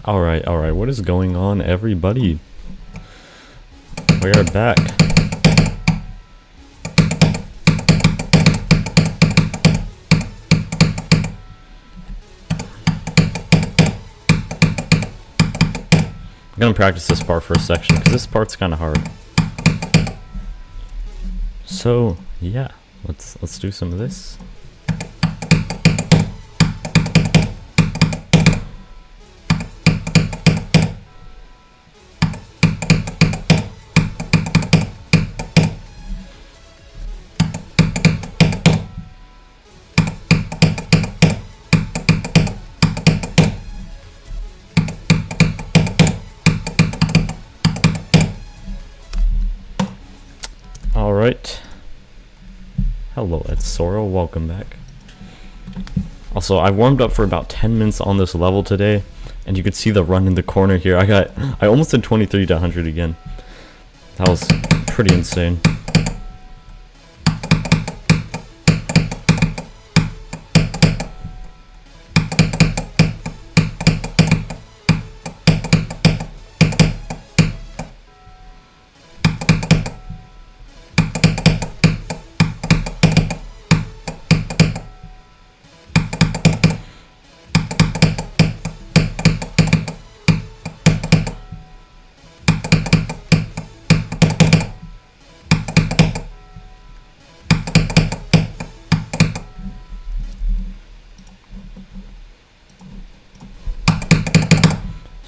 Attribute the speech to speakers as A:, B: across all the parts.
A: Alright, what is going on, everybody? We are back. I'm gonna practice this part for a section, because this part's kind of hard. So, yeah, let's do some of this. Alright. Hello, it's Sora, welcome back. Also, I warmed up for about 10 minutes on this level today, and you could see the run in the corner here. I almost did 23 to 100 again. That was pretty insane.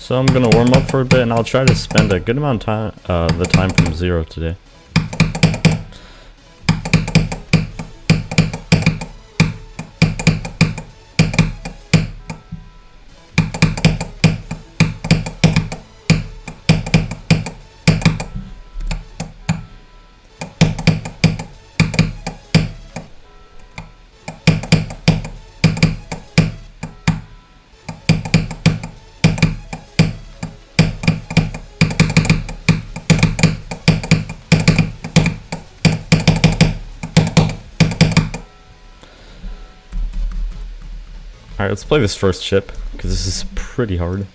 A: So I'm gonna warm up for a bit, and I'll try to spend a good amount of time, the time from 0 today. Alright, let's play this first chip, because this is pretty hard.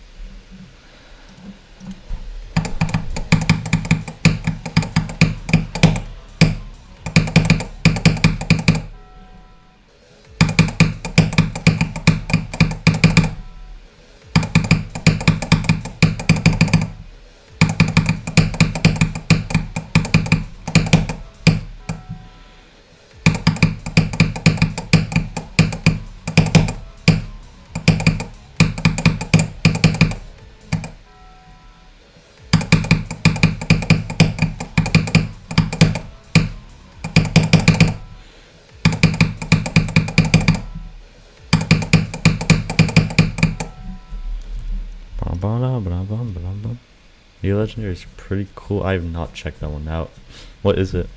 A: New legendary is pretty cool. I have not checked that one out. What is it?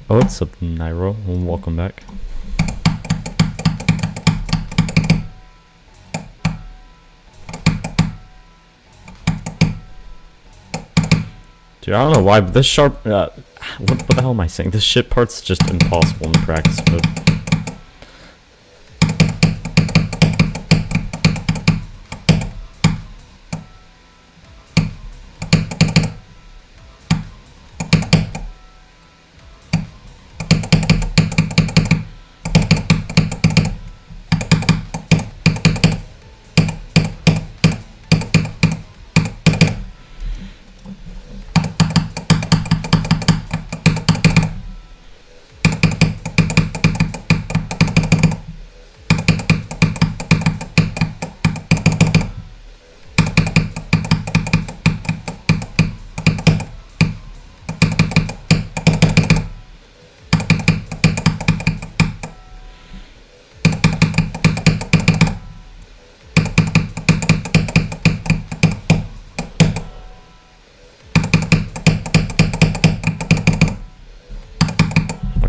A: Oh, it's up, Nairo. Welcome back. Dude, I don't know why, but this sharp... what the hell am I saying? This shit part's just impossible in practice mode.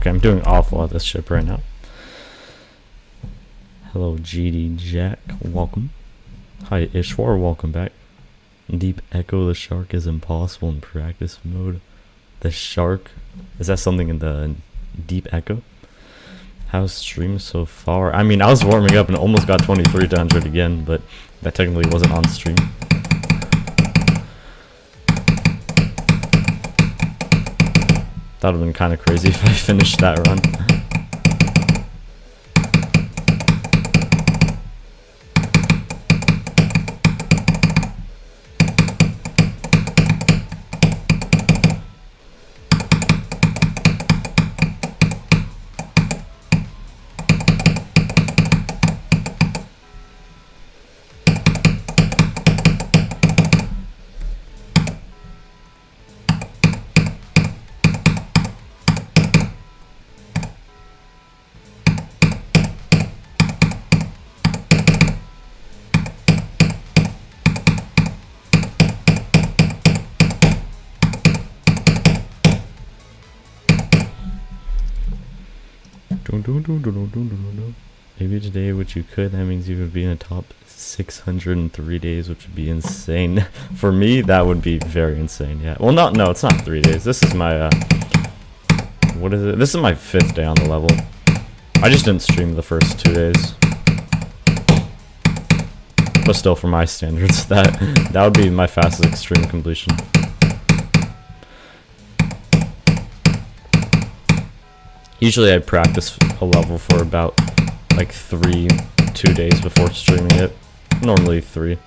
A: Okay, I'm doing awful at this ship right now. Hello, GD Jack. Welcome. Hi, Ishwar. Welcome back. Deep Echo, the shark is impossible in practice mode. The shark? Is that something in the Deep Echo? How's stream so far? I mean, I was warming up and almost got 23 to 100 again, but that technically wasn't on stream. That would have been kind of crazy if I finished that run. Maybe today, which you could, that means you would be in the top 603 days, which would be insane. For me, that would be very insane, yeah. Well, no, it's not 3 days. This is my, what is it? This is my 5th day on the level. I just didn't stream the first 2 days. But still, for my standards, that would be my fastest extreme completion. Usually I practice a level for about like 2 days before streaming it. Normally 3.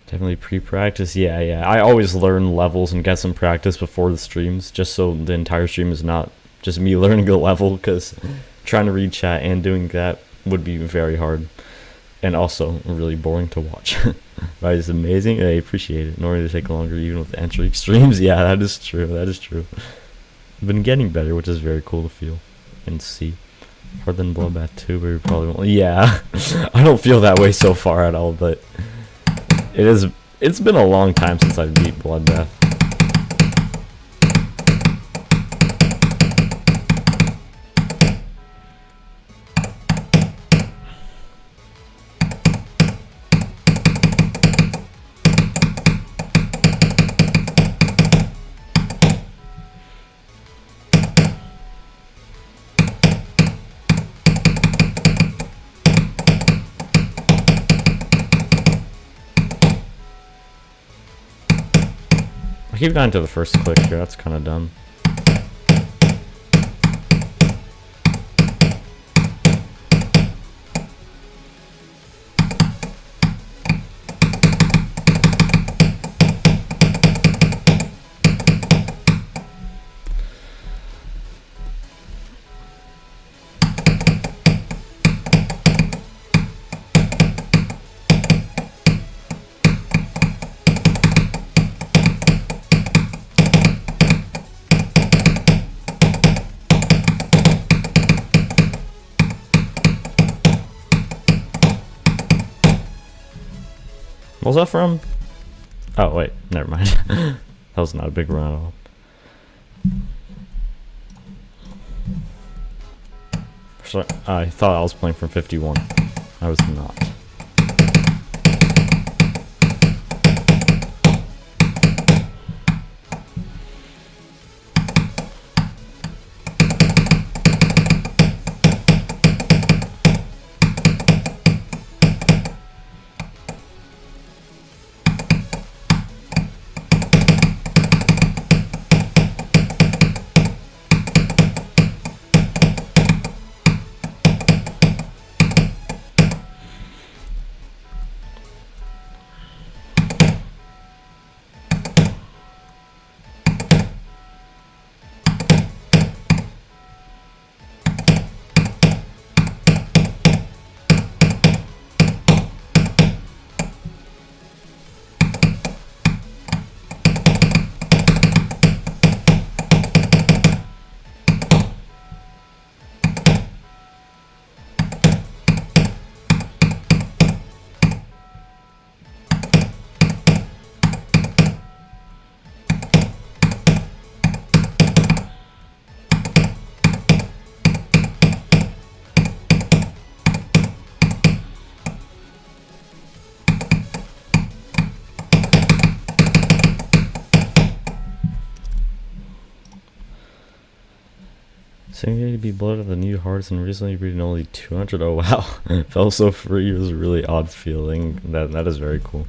A: Definitely pre-practice. Yeah. I always learn levels and get some practice before the streams, just so the entire stream is not just me learning a level, because trying to read chat and doing that would be very hard. And also really boring to watch. Right, it's amazing. I appreciate it. Normally they take longer even with entry extremes. Yeah, that is true. I've been getting better, which is very cool to feel and see. Harder than Bloodbath 2, but you probably won't. Yeah, I don't feel that way so far at all, but it's been a long time since I beat Bloodbath. I keep going to the first click here, that's kind of dumb. What was that from? Oh, wait, never mind. That was not a big run at all. So, I thought I was playing from 51. I was not. Saying to be blood of the new hearts and recently reading only 200. Oh wow. Felt so free was a really odd feeling. That is very cool.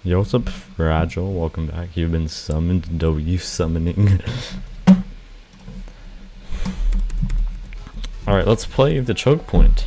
A: Yo, what's up, Fragile? Welcome back. You've been summoned. W summoning. Alright, let's play the choke point.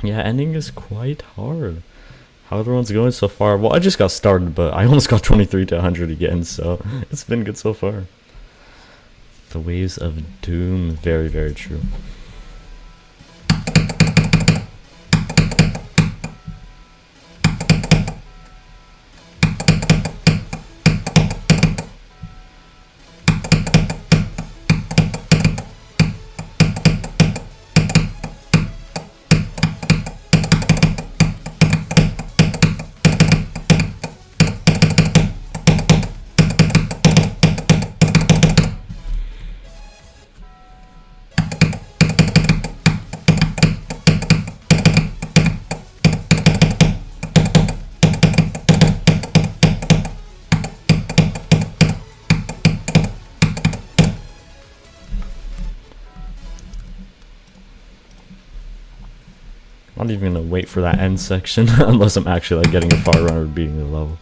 A: Yeah, ending is quite hard. How everyone's going so far? Well, I just got started, but I almost got 23 to 100 again, so it's been good so far. The waves of doom, very, very true. Not even gonna wait for that end section unless I'm actually like getting a far run or beating the level.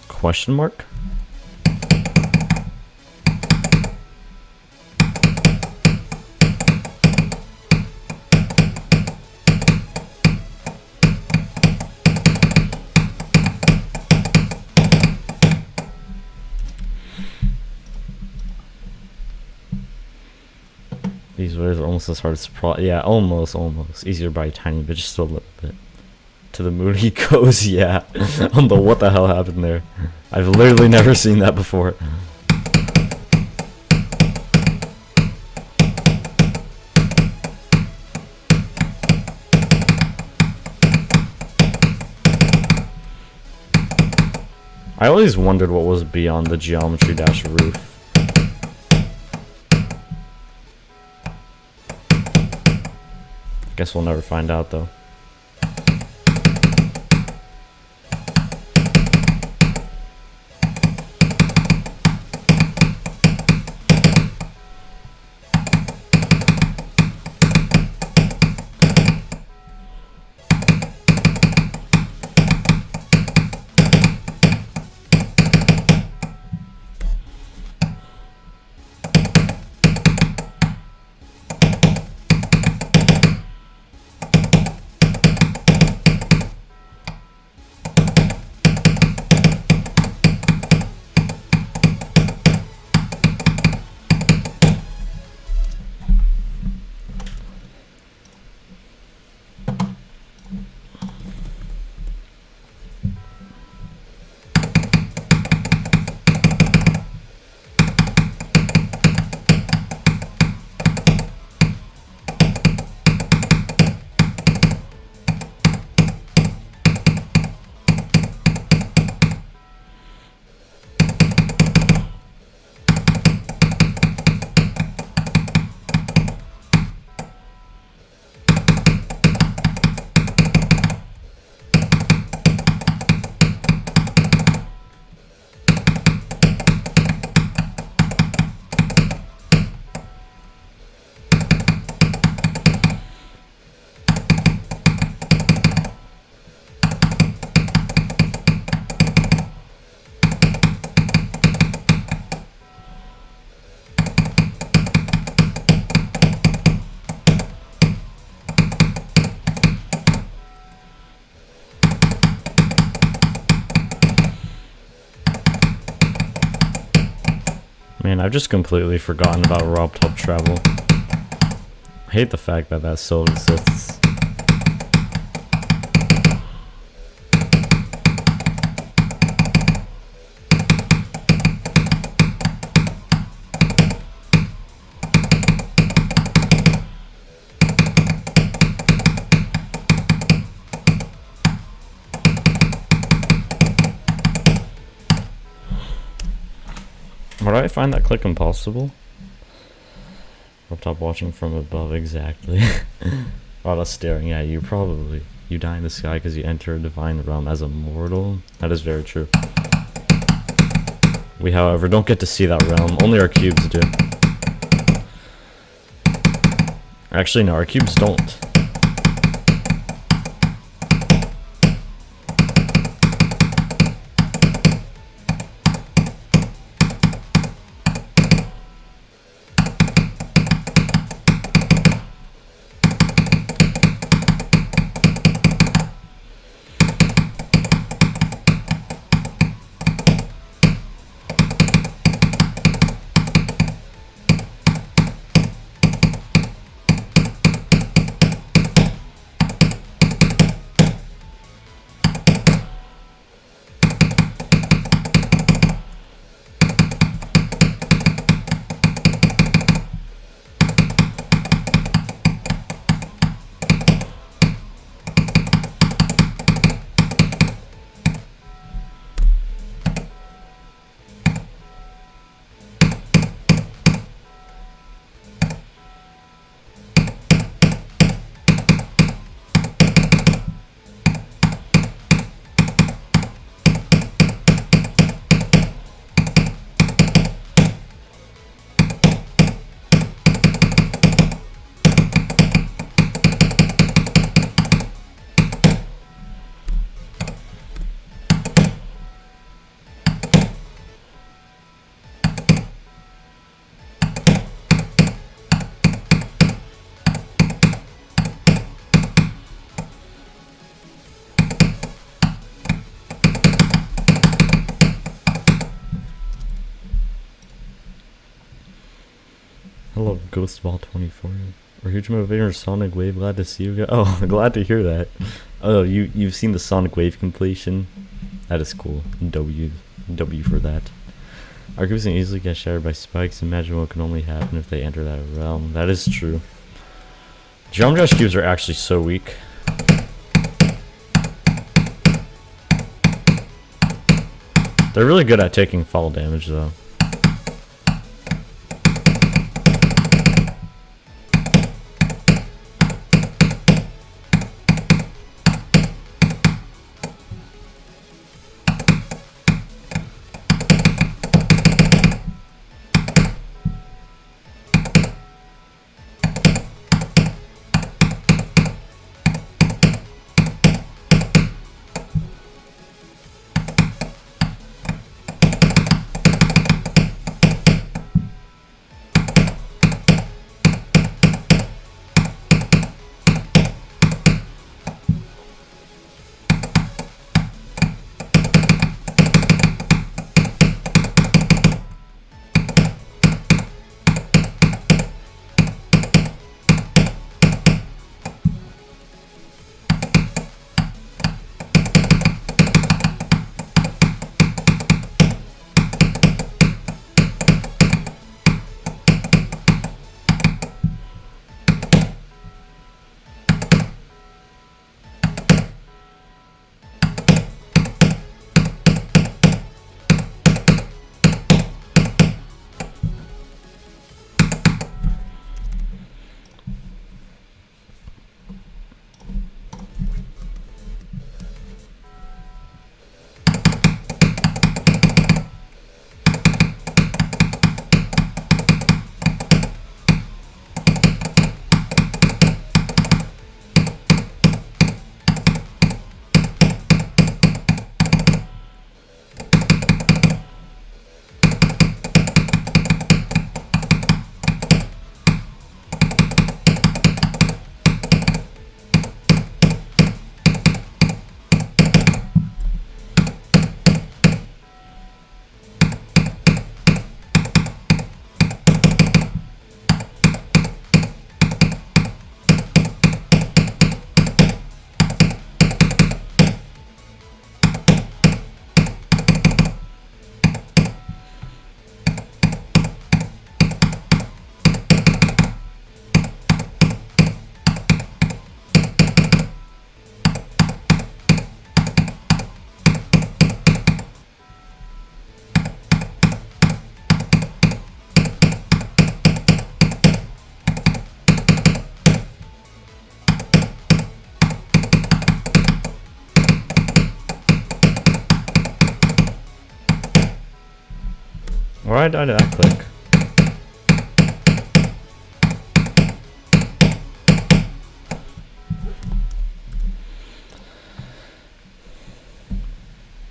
A: Question mark? These waves are almost as hard as yeah, almost. Easier by a tiny bit, just a little bit. To the moon he goes, yeah. I don't know what the hell happened there. I've literally never seen that before. I always wondered what was beyond the geometry dash roof. Guess we'll never find out though. Man, I've just completely forgotten about Rob Top Travel. I hate the fact that that still exists. Why do I find that click impossible? Up top watching from above, exactly. While us staring at you, probably. You die in the sky because you enter a divine realm as a mortal. That is very true. We, however, don't get to see that realm. Only our cubes do. Actually, no, our cubes don't. Hello, Ghostball24. We're huge motivator, Sonic Wave. Glad to see you guys. Oh, glad to hear that. Oh, you've seen the Sonic Wave completion. That is cool. W for that. Our cubes can easily get shattered by spikes. Imagine what can only happen if they enter that realm. That is true. Geometry Dash cubes are actually so weak. They're really good at taking fall damage, though. Why did I that quick?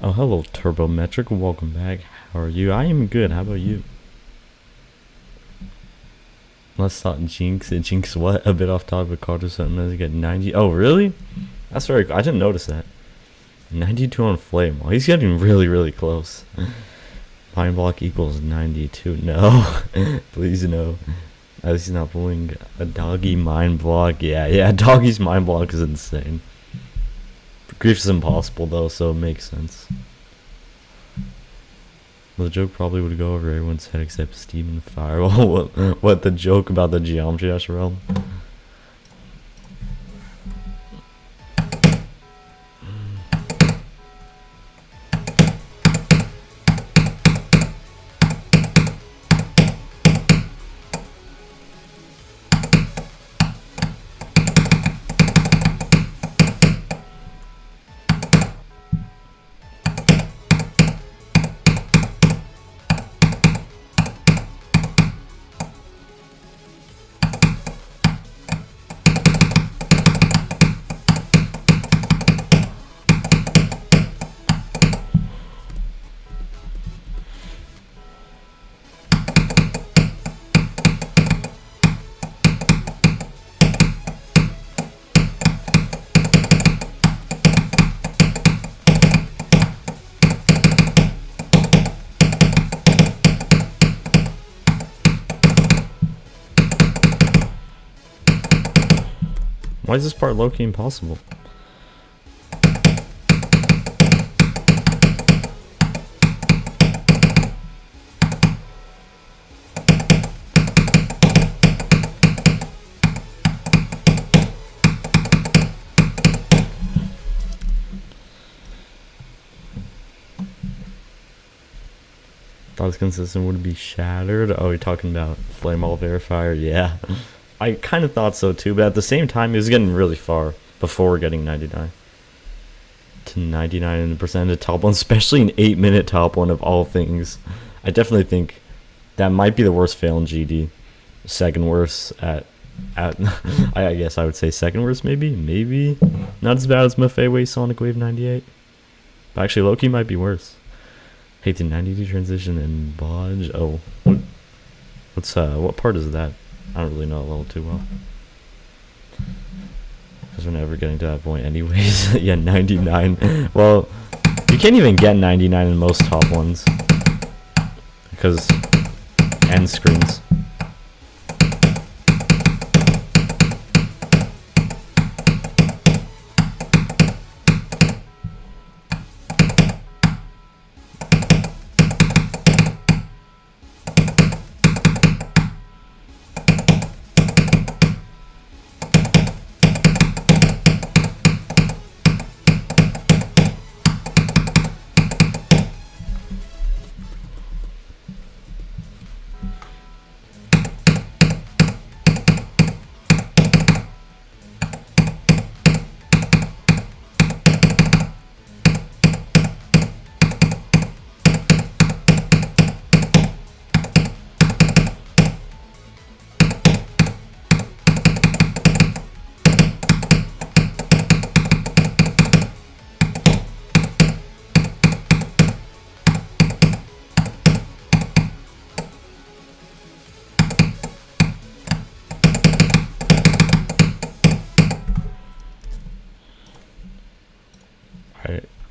A: Oh, hello, Turbometric. Welcome back. How are you? I am good. How about you? Let's talk Jinx. Jinx what? A bit off topic. Carter something to get 90. Oh, really? That's very cool. I didn't notice that. 92 on Flame. Well, he's getting really, really close. Mind block equals 92. No. Please no. At least he's not pulling a doggy mind block. Yeah, doggy's mind block is insane. Grief is impossible though, so it makes sense. Well, the joke probably would go over everyone's head except Steam and Firewall. What the joke about the Geometry Dash realm? Why is this part low-key impossible? Thought it's consistent would be shattered. Oh, you're talking about Flame All Verifier? Yeah. I kind of thought so too, but at the same time, he was getting really far before getting 99. To 99% of the top one, especially an 8-minute top one of all things. I definitely think that might be the worst fail in GD. Second worst at I guess I would say second worst maybe. Not as bad as Mafei Sonic Wave 98. But actually Loki might be worse. Hate the 92 transition and Bodge. Oh, what part is that? I don't really know it level too well. Because we're never getting to that point anyways. Yeah, 99. Well, you can't even get 99 in most top ones. Because end screens.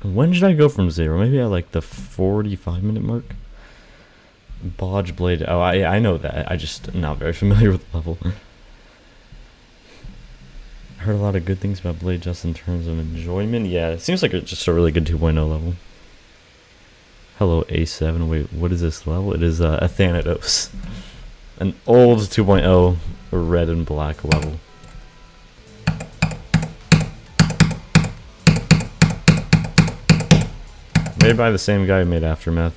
A: When did I go from 0? Maybe at like the 45-minute mark? Bodge Blade. Oh, I know that. I just am not very familiar with the level. I heard a lot of good things about Blade just in terms of enjoyment. Yeah, it seems like it's just a really good 2.0 level. Hello, A7. Wait, what is this level? It is Athanatos. An old 2.0 red and black level. Made by the same guy who made Aftermath.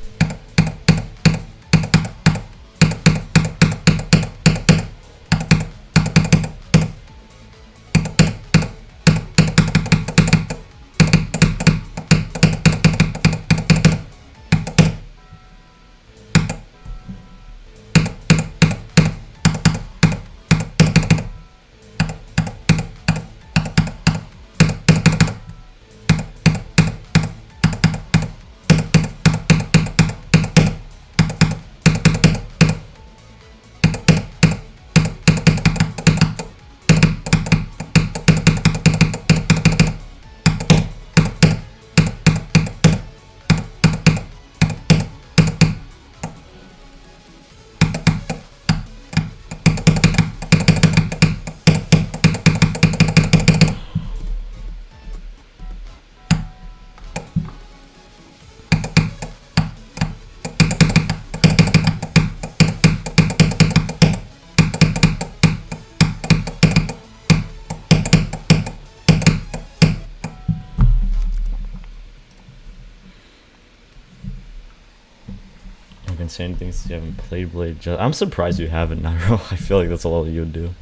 A: say anything since you haven't played Blade. I'm surprised you haven't, Nairo. I feel like that's all you would do.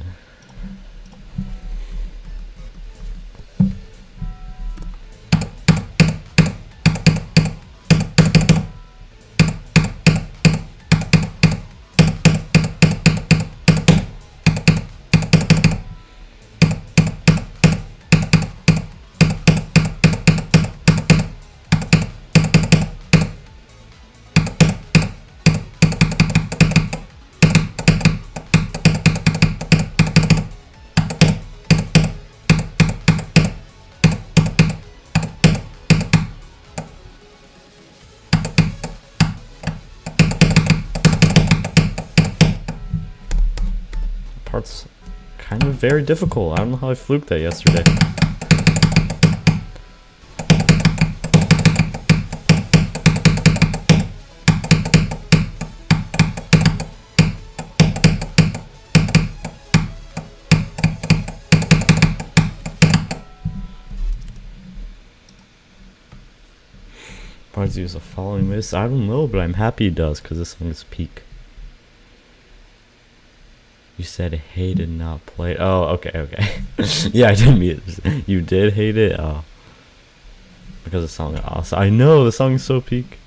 A: Part's kind of very difficult. I don't know how I fluked that yesterday. Parts use the following miss. I don't know, but I'm happy it does because this song is peak. You said hated, not played. Oh, okay. Yeah, I didn't mean it. You did hate it? Oh. Because the song is awesome. I know, the song is so peak.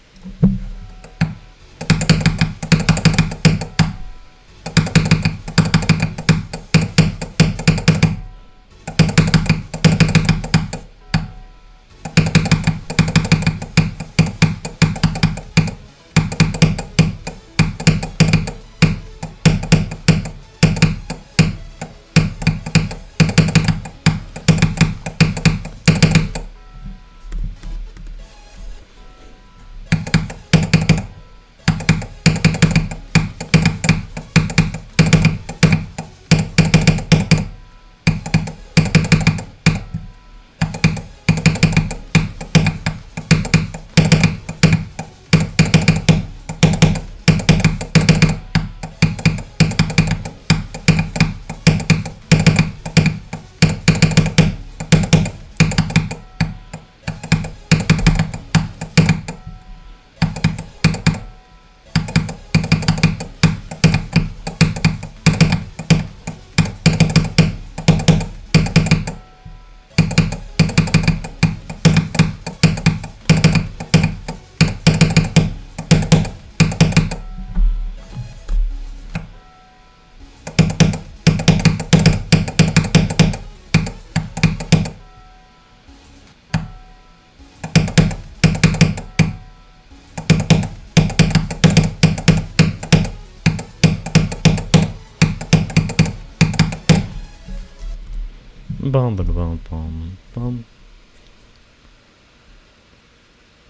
A: Bum, bum, bum, bum, bum.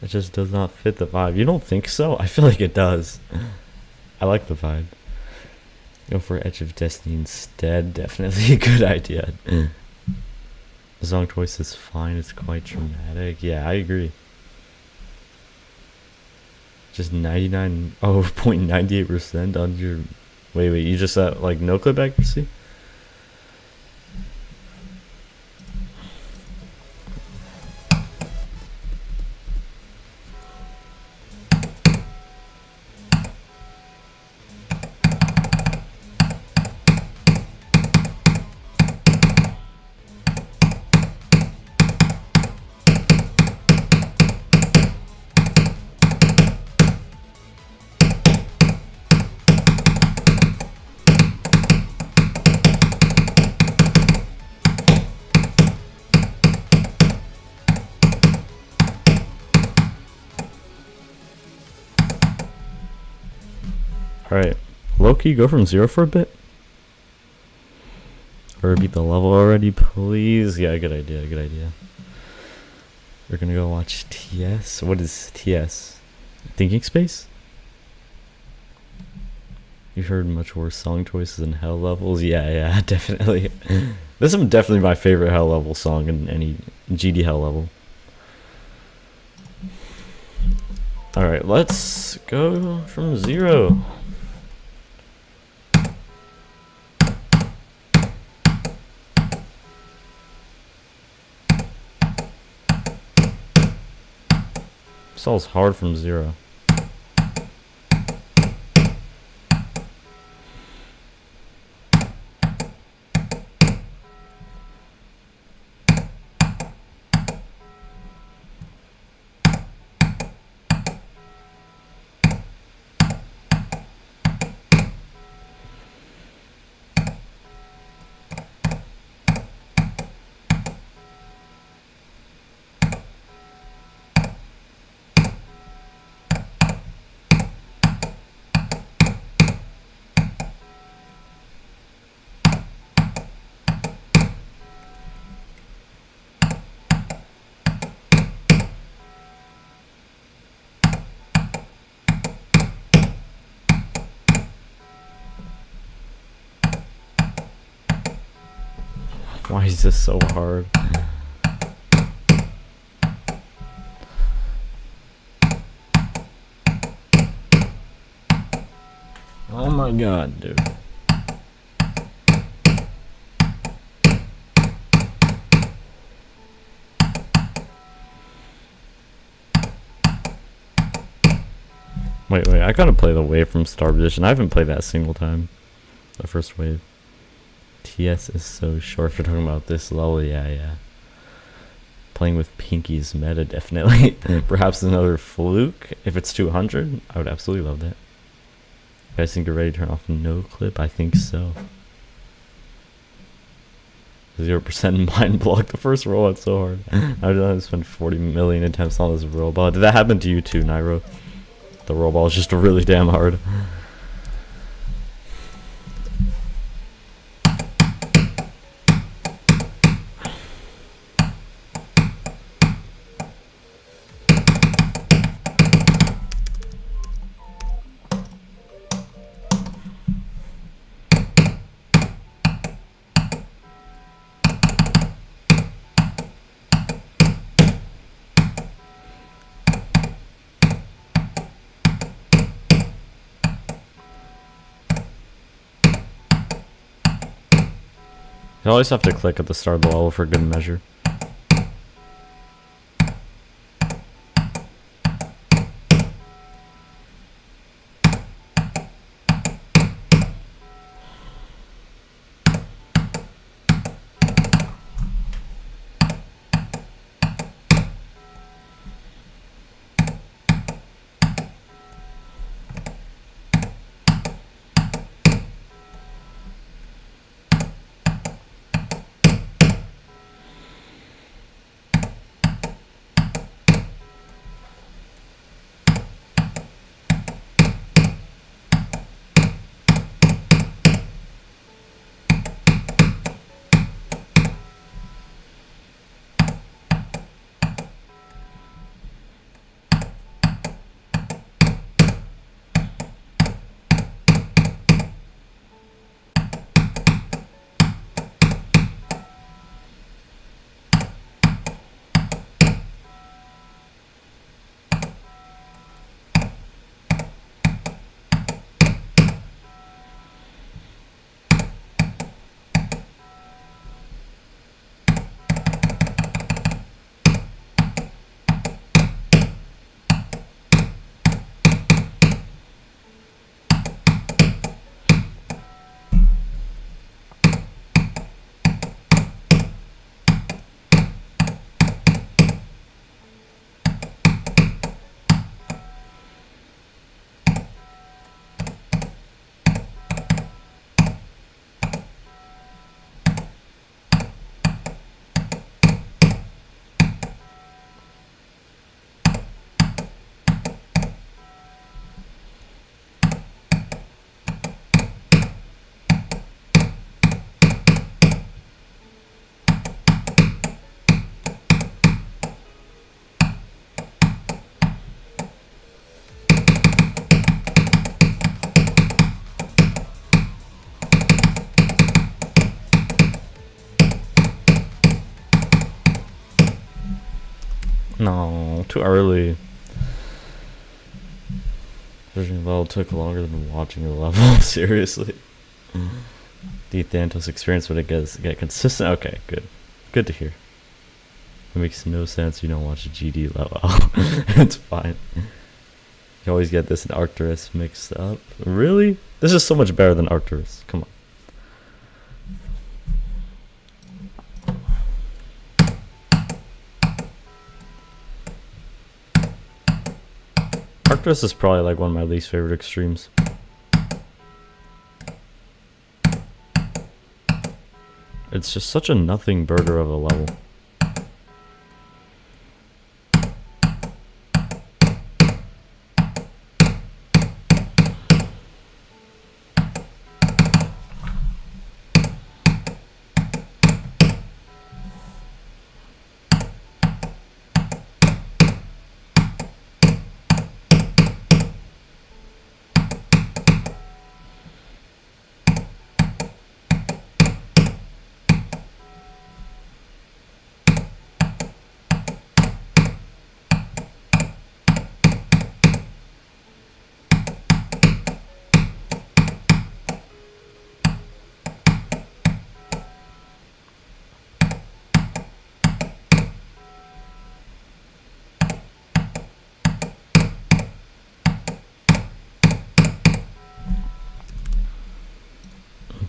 A: It just does not fit the vibe. You don't think so? I feel like it does. I like the vibe. Go for Edge of Destiny instead. Definitely a good idea. The song choice is fine. It's quite dramatic. Yeah, I agree. Just 0.98% on your... Wait, you just set like no clip accuracy? Alright, lowkey, go from 0 for a bit. Or beat the level already, please. Yeah, good idea. We're gonna go watch TS. What is TS? Thinking Space? You've heard much worse song choices than Hell Levels? Yeah, definitely. This is definitely my favorite Hell Level song in any GD Hell Level. Alright, let's go from 0. This all's hard from 0. Why is this so hard? Oh my god, dude. Wait, I gotta play the wave from Star Edition. I haven't played that a single time. The first wave. TS is so short. If you're talking about this level, yeah. Playing with Pinky's meta, definitely. Perhaps another fluke. If it's 200, I would absolutely love that. You guys think you're ready to turn off no clip? I think so. 0% mind block. The first robot's so hard. I don't know, I spent 40 million attempts on this robot. Did that happen to you too, Nairo? The robot was just really damn hard. You always have to click at the start of the level for good measure. No, too early. Version level took longer than watching the level. Seriously. The Athanatos experience would it get consistent? Okay, good. Good to hear. It makes no sense you don't watch a GD level. It's fine. You always get this and Arcturus mixed up. Really? This is so much better than Arcturus. Come on. Arcturus is probably like one of my least favorite extremes. It's just such a nothing burger of a level.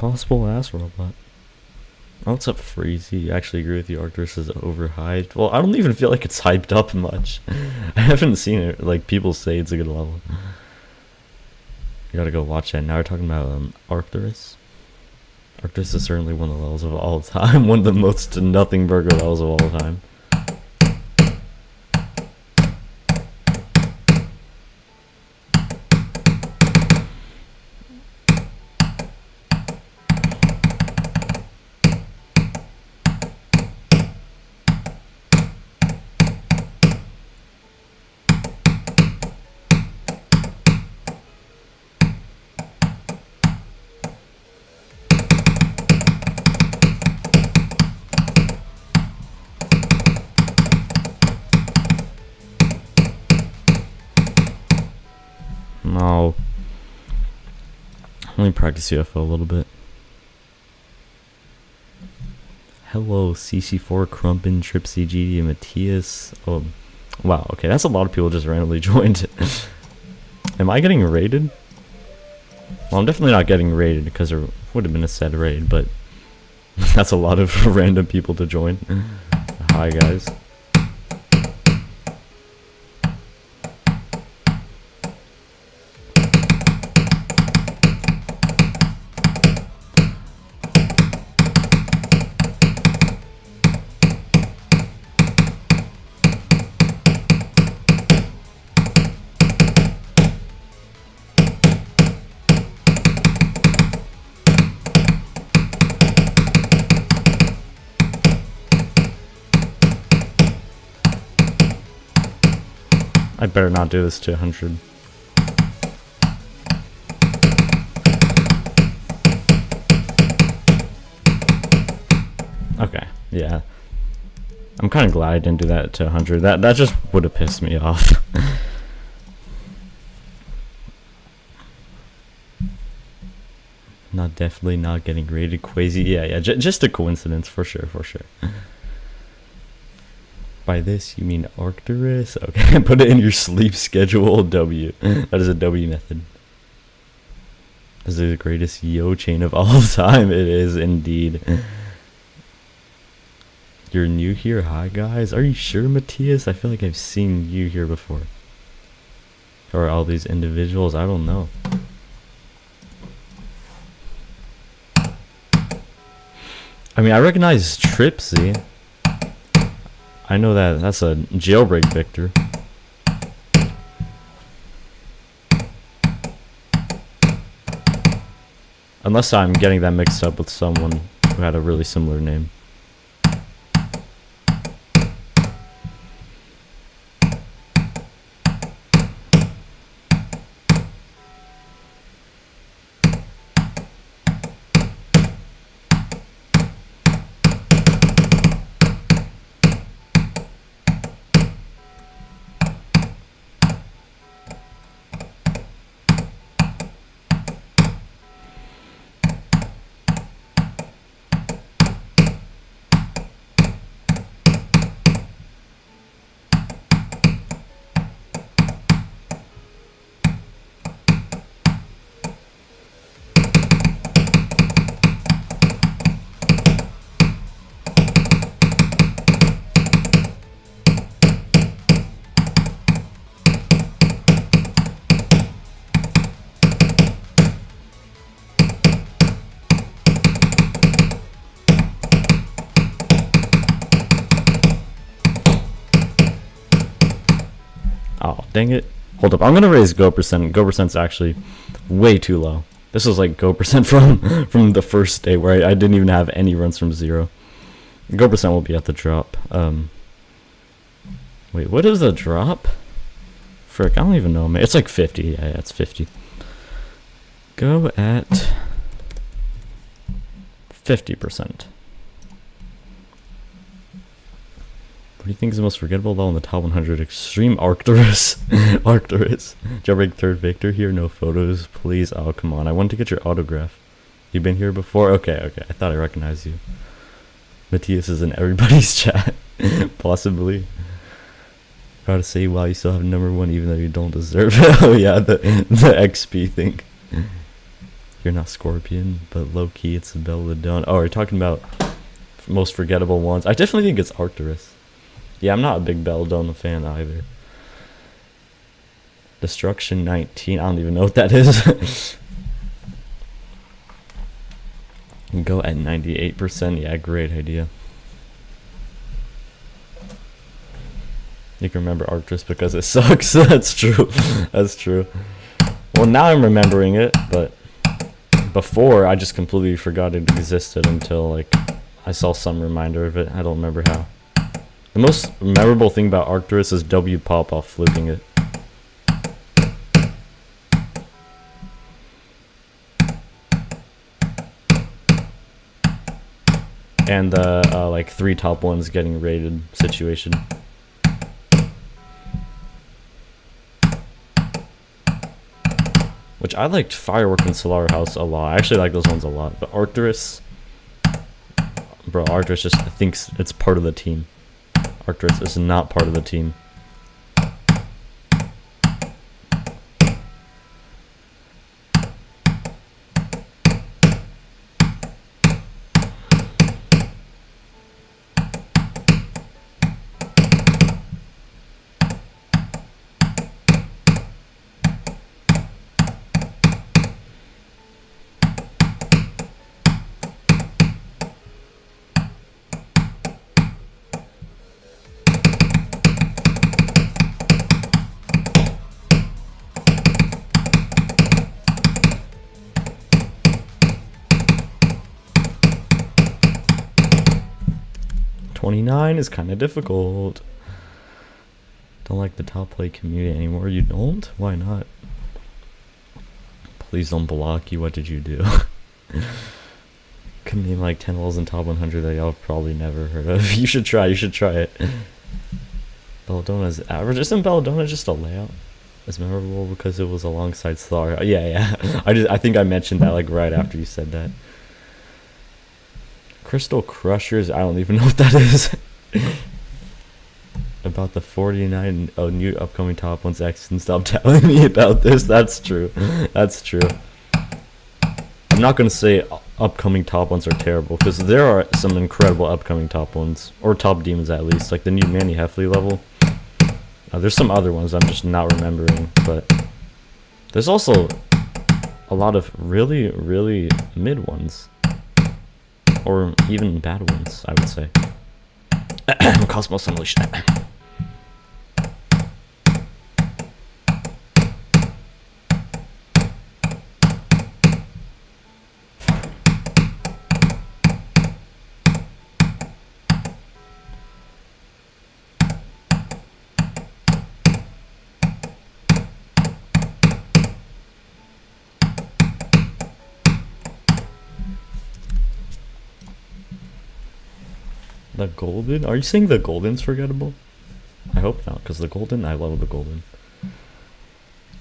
A: Impossible ass robot. Oh, what's up, Freezy? I actually agree with you. Arcturus is overhyped. Well, I don't even feel like it's hyped up much. I haven't seen it. Like, people say it's a good level. You gotta go watch that. Now we're talking about Arcturus. Arcturus is certainly one of the levels of all time. One of the most nothing burger levels of all time. No. Let me practice UFO a little bit. Hello, CC4, Crumpin, Tripsy, GD, and Matthias. Oh, wow. Okay, that's a lot of people just randomly joined. Am I getting raided? Well, I'm definitely not getting raided because there would have been a set raid, but that's a lot of random people to join. Hi, guys. I better not do this to 100. Okay, yeah. I'm kind of glad I didn't do that to 100. That just would have pissed me off. Definitely not getting rated. Quasi, yeah, just a coincidence for sure. By this, you mean Arcturus? Okay, put it in your sleep schedule. W. That is a W method. This is the greatest yo chain of all time. It is indeed. You're new here? Hi, guys. Are you sure, Matthias? I feel like I've seen you here before. Or all these individuals. I don't know. I mean, I recognize Tripsy. I know that's a jailbreak Victor. Unless I'm getting that mixed up with someone who had a really similar name. Oh, dang it. Hold up, I'm gonna raise go percent. Go percent's actually way too low. This is like go percent from the first day where I didn't even have any runs from 0. Go percent will be at the drop. Wait, what is the drop? Frick, I don't even know, man. It's like 50. Yeah, it's 50. Go at 50%. What do you think is the most forgettable level in the top 100? Extreme Arcturus. Arcturus. Jailbreak 3rd Victor here. No photos, please. Oh, come on. I wanted to get your autograph. You been here before? Okay. I thought I recognized you. Matthias is in everybody's chat. Possibly. Gotta say, wow, you still have #1 even though you don't deserve it. Oh, yeah, the XP thing. You're not Scorpion, but low-key it's a Belladonna. Oh, are you talking about most forgettable ones? I definitely think it's Arcturus. Yeah, I'm not a big Belladonna fan either. Destruction 19, I don't even know what that is. Go at 98%, yeah, great idea. You can remember Arcturus because it sucks. That's true. That's true. Well, now I'm remembering it, but before I just completely forgot it existed until like I saw some reminder of it. I don't remember how. The most memorable thing about Arcturus is W Pop-Off flipping it. And the like 3 top ones getting rated situation. Which I liked Firework and Solar House a lot. I actually like those ones a lot. But Arcturus, bro, Arcturus just thinks it's part of the team. Arcturus is not part of the team. .29 is kind of difficult. Don't like the top play community anymore. You don't? Why not? Please don't block you. What did you do? Could name like 10 levels in top 100 that y'all probably never heard of. You should try. You should try it. Belladonna's average. Isn't Belladonna just a layout? It's memorable because it was alongside Star. Yeah. I think I mentioned that like right after you said that. Crystal Crushers, I don't even know what that is. About the 49 new upcoming top ones, X, and stop telling me about this. That's true. That's true. I'm not going to say upcoming top ones are terrible, because there are some incredible upcoming top ones, or top demons at least, like the new Manny Heffley level. There's some other ones I'm just not remembering, but there's also a lot of really, really mid ones. Or even bad ones, I would say. Cosmos Unleashed. The golden? Are you saying the golden's forgettable? I hope not, because the golden, I love the golden.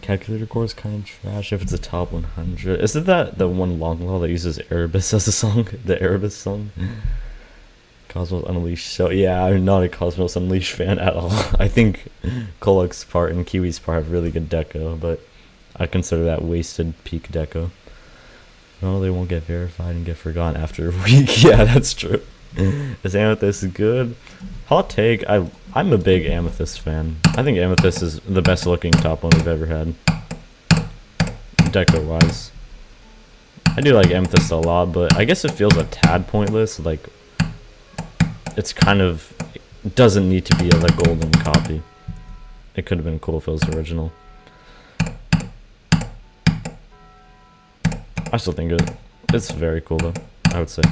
A: Calculator core is kind of trash if it's a top 100. Isn't that the one long law that uses Erebus as a song? The Erebus song? Cosmos Unleashed. So yeah, I'm not a Cosmos Unleashed fan at all. I think Kolok's part and Kiwi's part have really good deco, but I consider that wasted peak deco. No, they won't get verified and get forgotten after a week. Yeah, that's true. Is Amethyst good? Hot take, I'm a big Amethyst fan. I think Amethyst is the best looking top one we've ever had. Deco wise. I do like Amethyst a lot, but I guess it feels a tad pointless. Like, it's kind of, it doesn't need to be a like, golden copy. It could have been cool if it was original. I still think it's very cool though, I would say.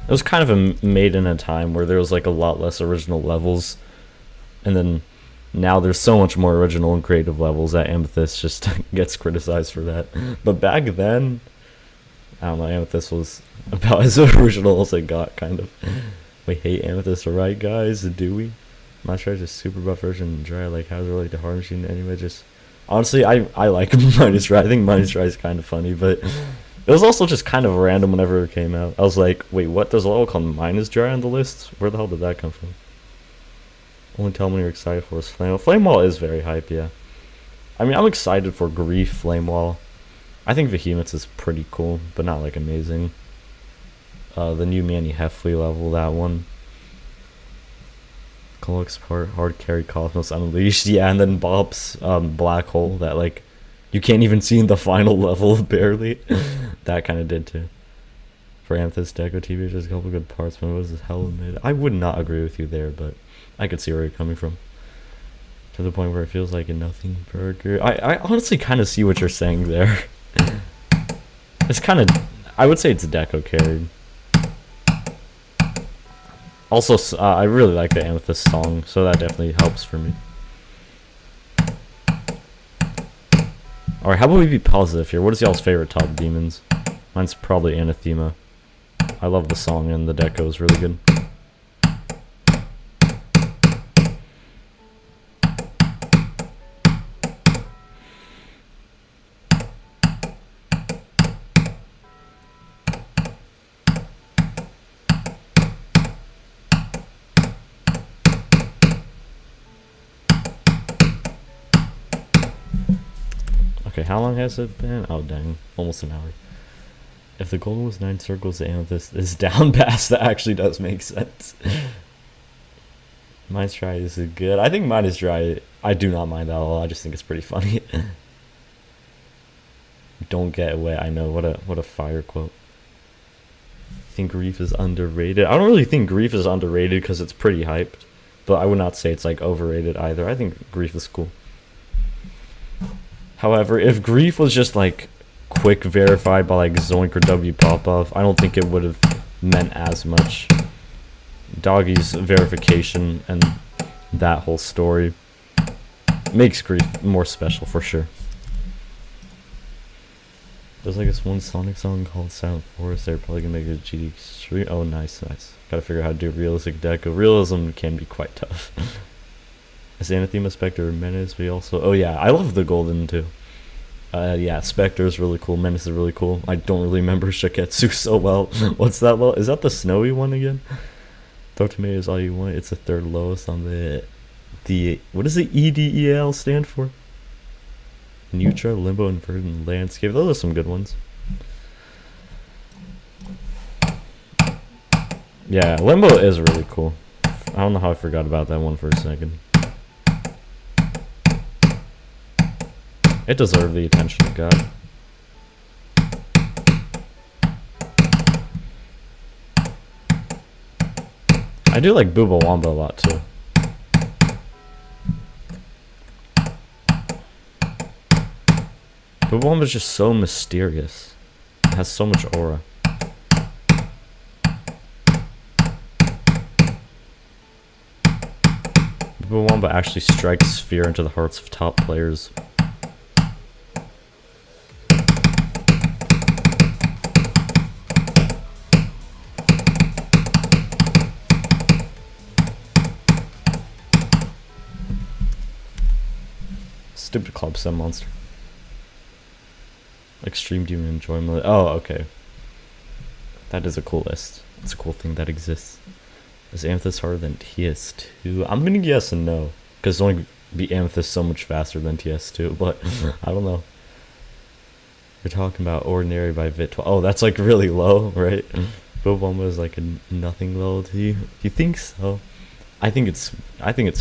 A: It was kind of made in a time where there was like a lot less original levels, and then now there's so much more original and creative levels that Amethyst just gets criticized for that. But back then, I don't know, Amethyst was about as original as it got, kind of. We hate Amethyst, right, guys? Do we? My strategy is super buff version dry. Like, how does it relate to hard machine anyway? Just honestly, I like Minus Dry. I think Minus Dry is kind of funny, but It was also just kind of random whenever it came out. I was like, wait, what? There's a level called Mine is Dry on the list? Where the hell did that come from? Only tell me you're excited for is Flame Wall. Flame Wall is very hype, yeah. I mean, I'm excited for Grief Flame Wall. I think Behemoths is pretty cool, but not like amazing. The new Manny Heffley level, that one. Colix part, Hard Carry Cosmos Unleashed, yeah, and then Bob's Black Hole that like you can't even see in the final level barely. That kind of did too. For Amethyst Deco TV, just a couple good parts, but it was hell mid. I would not agree with you there, but I could see where you're coming from. To the point where it feels like a nothing burger. I honestly kind of see what you're saying there. It's kind of, I would say it's Deco carried. Also, I really like the Amethyst song, so that definitely helps for me. Alright, how about we be positive here? What is y'all's favorite top demons? Mine's probably Anathema. I love the song and the deco is really good. Okay, how long has it been? Oh dang, almost an hour. If the goal was 9 circles, the amethyst is down past. That actually does make sense. Mine's Dry is good. I think Mine is Dry. I do not mind that at all. I just think it's pretty funny. Don't get away. I know, what a fire quote. I think Grief is underrated. I don't really think Grief is underrated because it's pretty hyped, but I would not say it's like overrated either. I think Grief is cool. However, if Grief was just like quick verified by like Zoink or W Popoff, I don't think it would have meant as much. Doggy's verification and that whole story makes Grief more special for sure. There's like this one Sonic song called Silent Forest. They're probably gonna make a GD Extreme. Oh, nice. Gotta figure out how to do realistic deco. Realism can be quite tough. Is Anathema, Spectre, Menace? We also. Oh yeah, I love the golden too. Yeah, Spectre is really cool. Menace is really cool. I don't really remember Shiketsu so well. What's that low? Is that the snowy one again? Throw tomatoes all you want. It's the third lowest on the what does the EDEL stand for? Neutra, Limbo, Inverted, and Landscape. Those are some good ones. Yeah, Limbo is really cool. I don't know how I forgot about that one for a second. It deserved the attention it got. I do like Booba Wamba a lot too. Booba Wamba's just so mysterious. It has so much aura. Booba Wamba actually strikes fear into the hearts of top players. Stupid Club Sim monster. Extreme Demon Enjoyment. Oh, okay. That is a cool list. It's a cool thing that exists. Is Amethyst harder than TS2? I'm gonna guess no, because it's only beat Amethyst so much faster than TS2, but I don't know. You're talking about Ordinary by Vit12. Oh, that's like really low, right? Bobomba is like a nothing level to you. You think so? I think it's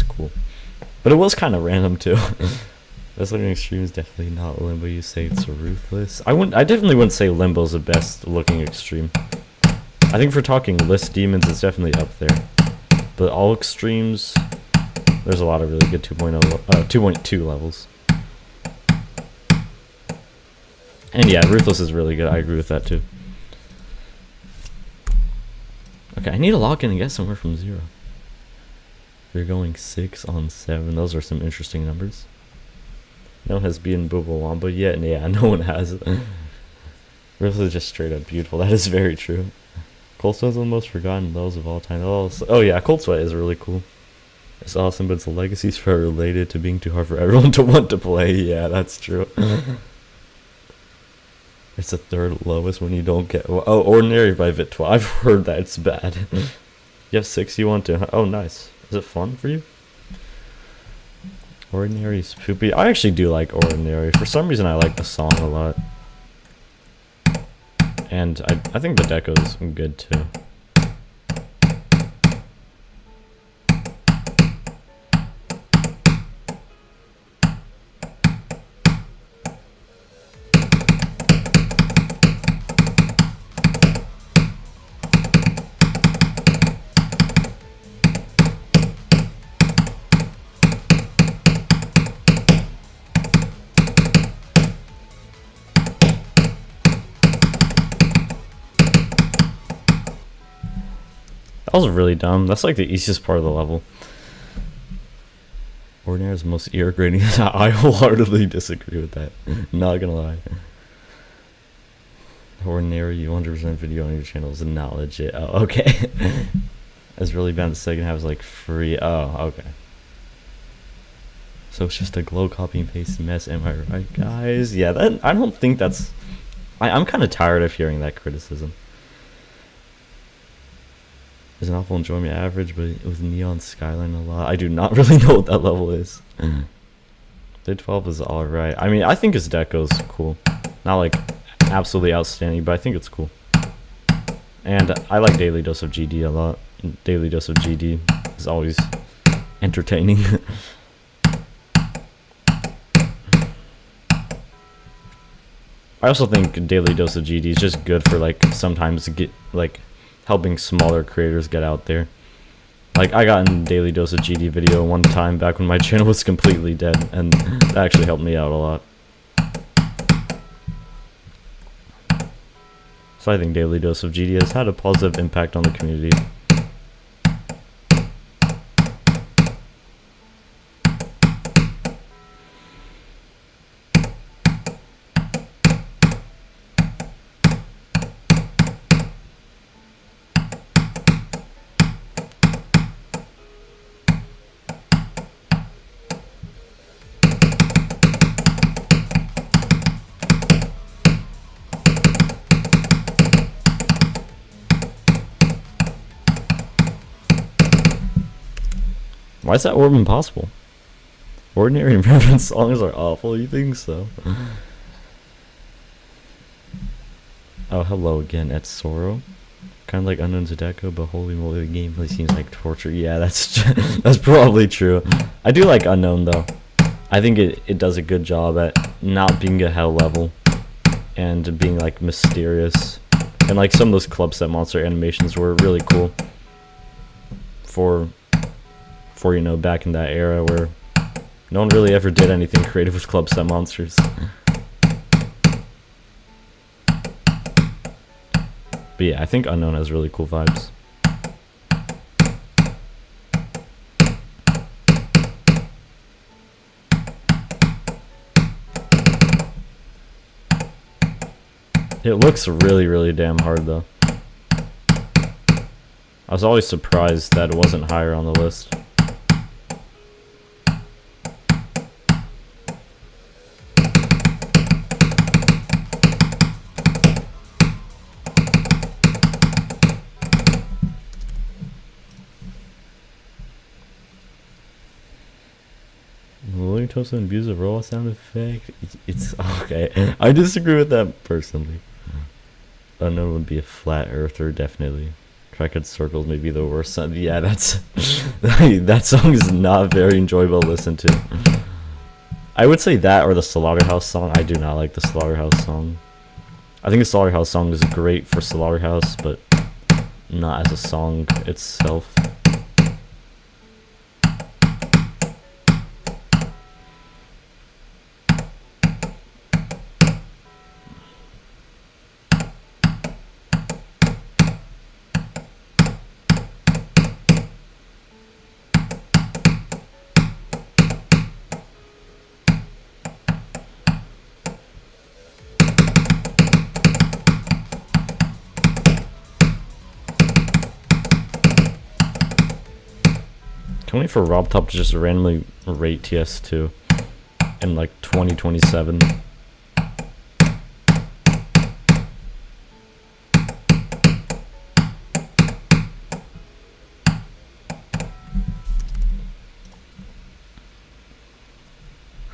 A: cool. But it was kind of random too. Best looking extreme is definitely not Limbo. You say it's Ruthless. I definitely wouldn't say Limbo's the best looking extreme. I think for talking list demons, it's definitely up there. But all extremes, there's a lot of really good 2.2 levels. And yeah, Ruthless is really good. I agree with that too. Okay, I need to log in and get somewhere from 0. You're going 6 on 7. Those are some interesting numbers. No one has beaten Booba Wamba yet. And yeah, no one has. Ruthless is just straight up beautiful. That is very true. Cold Sweat's one of the most forgotten levels of all time. Oh yeah, Cold Sweat is really cool. It's awesome, but its legacy's very related to being too hard for everyone to want to play. Yeah, that's true. It's the third lowest when you don't get... Oh, ordinary by Vit 12. I've heard that it's bad. You have 6 you want to... Oh, nice. Is it fun for you? Ordinary is poopy. I actually do like Ordinary. For some reason, I like the song a lot. And I think the deco's good, too. That was really dumb. That's like the easiest part of the level. Ordinary is the most irritating. I wholeheartedly disagree with that. Not gonna lie. Ordinary, you 100% video on your channel is not legit. Oh, okay. It's really bad. The second half is like free. Oh, okay. So it's just a glow copy and paste mess. Am I right, guys? Yeah, that I don't think that's... I'm kind of tired of hearing that criticism. Is an awful enjoyment average, but with Neon Skyline a lot. I do not really know what that level is. Day 12 is alright. I mean, I think his deco's cool. Not like absolutely outstanding, but I think it's cool. And I like Daily Dose of GD a lot. Daily Dose of GD is always entertaining. I also think Daily Dose of GD is just good for like sometimes get like helping smaller creators get out there. Like I got in Daily Dose of GD video one time back when my channel was completely dead, and that actually helped me out a lot. So I think Daily Dose of GD has had a positive impact on the community. Why is that orb impossible? Ordinary and Reverend songs are awful, you think so? Oh, hello again, at Sorrow. Kind of like Unknown Zodeko, but holy moly, the gameplay seems like torture. Yeah, that's that's probably true. I do like Unknown, though. I think it does a good job at not being a hell level and being, like, mysterious. And, like, some of those club set monster animations were really cool for you know, back in that era where no one really ever did anything creative with club set monsters. But yeah, I think Unknown has really cool vibes. It looks really, really damn hard though. I was always surprised that it wasn't higher on the list. Toast and abuse a roll sound effect. It's okay. I disagree with that personally. Unknown would be a flat earther, definitely. Trackhead circles may be the worst song. Yeah, that's that song is not very enjoyable to listen to. I would say that or the Slaughterhouse song. I do not like the Slaughterhouse song. I think the Slaughterhouse song is great for Slaughterhouse, but not as a song itself. Can we wait for RobTop to just randomly rate TS2 in like 2027?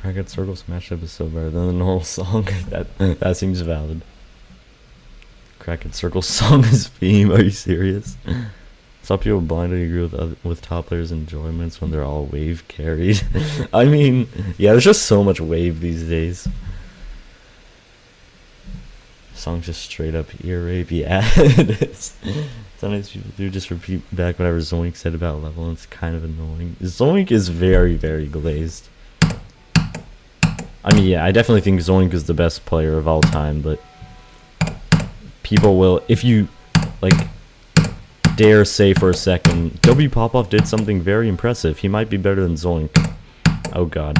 A: Crackhead Circles mashup is so better than the normal song. that seems valid. Crackhead Circles song is theme. Are you serious? Some people blindly agree with top players' enjoyments when they're all wave carried. I mean, yeah, there's just so much wave these days. Song's just straight up ear rape. Yeah, it is. Sometimes people do just repeat back whatever Zoink said about level, and it's kind of annoying. Zoink is very, very glazed. I mean, yeah, I definitely think Zoink is the best player of all time, but people will, if you, like, dare say for a second, W Popoff did something very impressive. He might be better than Zoink. Oh god.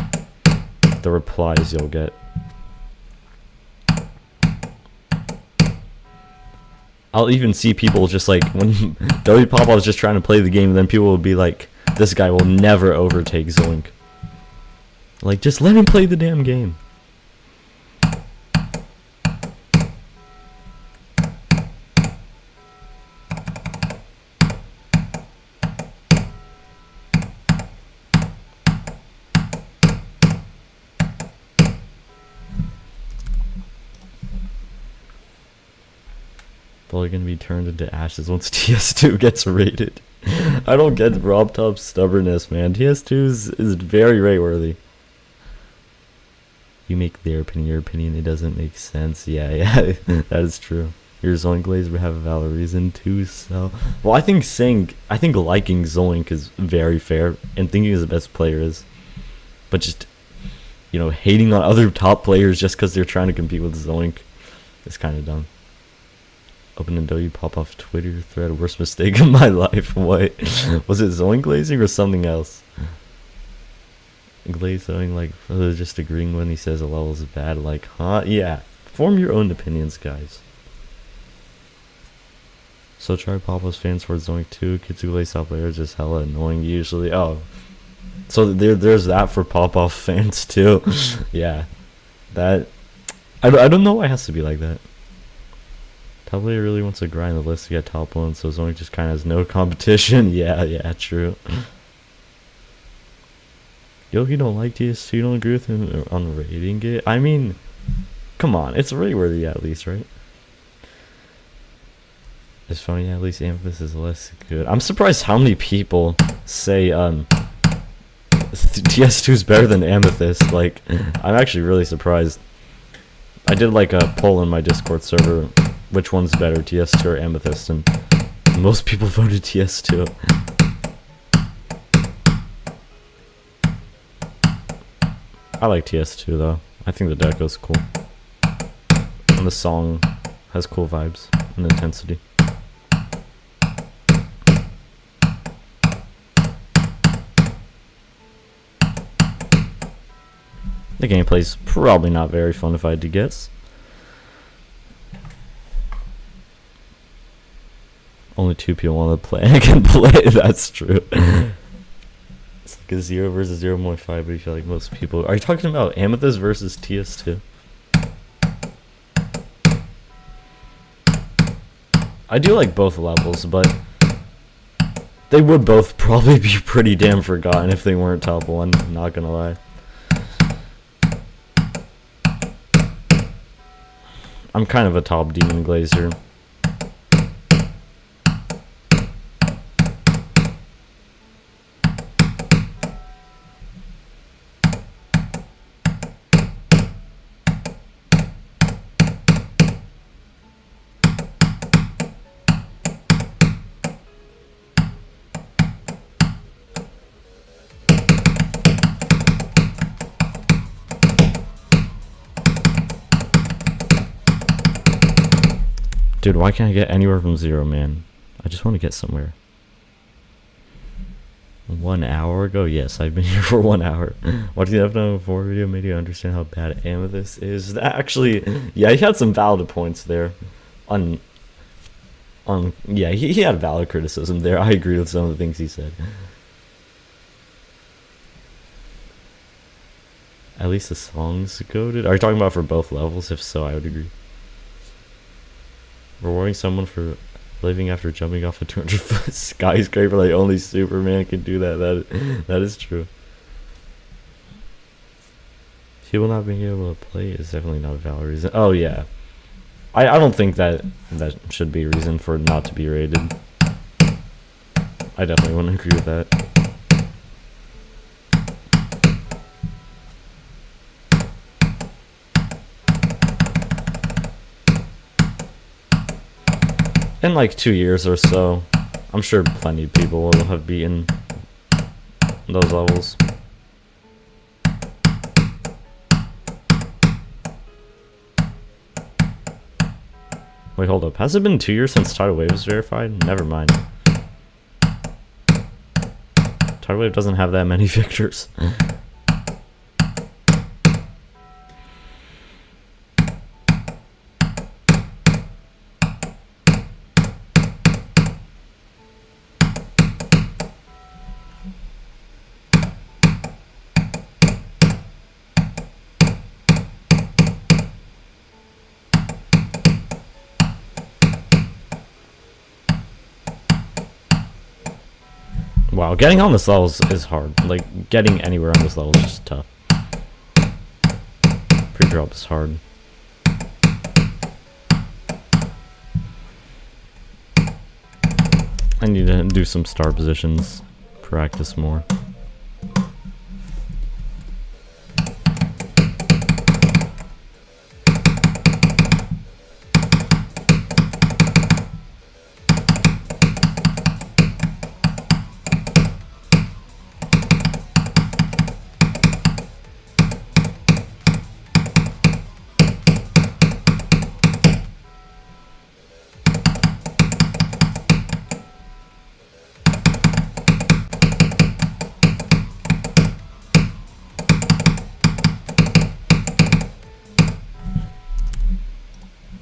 A: The replies you'll get. I'll even see people just like, when W Popoff is just trying to play the game, and then people will be like, this guy will never overtake Zoink. Like, just let him play the damn game. Probably gonna be turned into ashes once TS2 gets rated. I don't get Rob Top's stubbornness, man. TS2 is very rate-worthy. You make their opinion your opinion. It doesn't make sense. Yeah, that is true. Your Zoink glaze would have a valid reason to sell. Well, I think liking Zoink is very fair, and thinking he's the best player is. But just, you know, hating on other top players just because they're trying to compete with Zoink is kind of dumb. Open a W Popoff Twitter thread. Worst mistake of my life. What? Was it Zoink glazing or something else? Glazing, like, just agreeing when he says a level is bad. Like, huh? Yeah. Form your own opinions, guys. So try Popoff's fans for Zoink too. Kids who glaze top players just hella annoying usually. Oh. So there's that for Popoff fans too. Yeah. That. I don't know why it has to be like that. Top player really wants to grind the list to get top one, so Zoink just kind of has no competition. Yeah, true. Yo, you don't like TS2, you don't agree with him on rating it? I mean, come on, it's rate-worthy at least, right? It's funny, at least Amethyst is less good. I'm surprised how many people say TS2 is better than Amethyst. Like, I'm actually really surprised. I did like a poll in my Discord server, which one's better, TS2 or Amethyst, and most people voted TS2. I like TS2 though. I think the deco's cool. And the song has cool vibes and intensity. The gameplay's probably not very fun if I had to guess. Only 2 people want to play. I can play, that's true. It's like a 0 versus 0.5, but you feel like most people... Are you talking about Amethyst versus TS2? I do like both levels, but they would both probably be pretty damn forgotten if they weren't top 1, not gonna lie. I'm kind of a top demon glazer. Dude, why can't I get anywhere from 0, man? I just want to get somewhere. 1 hour ago? Yes, I've been here for 1 hour. Watching the Athanatos 4 video made you understand how bad Amethyst is. Actually, yeah, he had some valid points there. Yeah, he had valid criticism there. I agree with some of the things he said. At least the song's goated. Are you talking about for both levels? If so, I would agree. Rewarding someone for living after jumping off a 200-foot skyscraper like only Superman can do that. That is true. People not being able to play is definitely not a valid reason. Oh yeah, I don't think that should be a reason for it not to be rated. I definitely wouldn't agree with that. In like 2 years or so, I'm sure plenty of people will have beaten those levels. Wait, hold up. Has it been 2 years since Tidal Wave was verified? Never mind. Tidal Wave doesn't have that many victors. Wow, getting on this level is hard. Like, getting anywhere on this level is just tough. Pre-drop is hard. I need to do some star positions, practice more.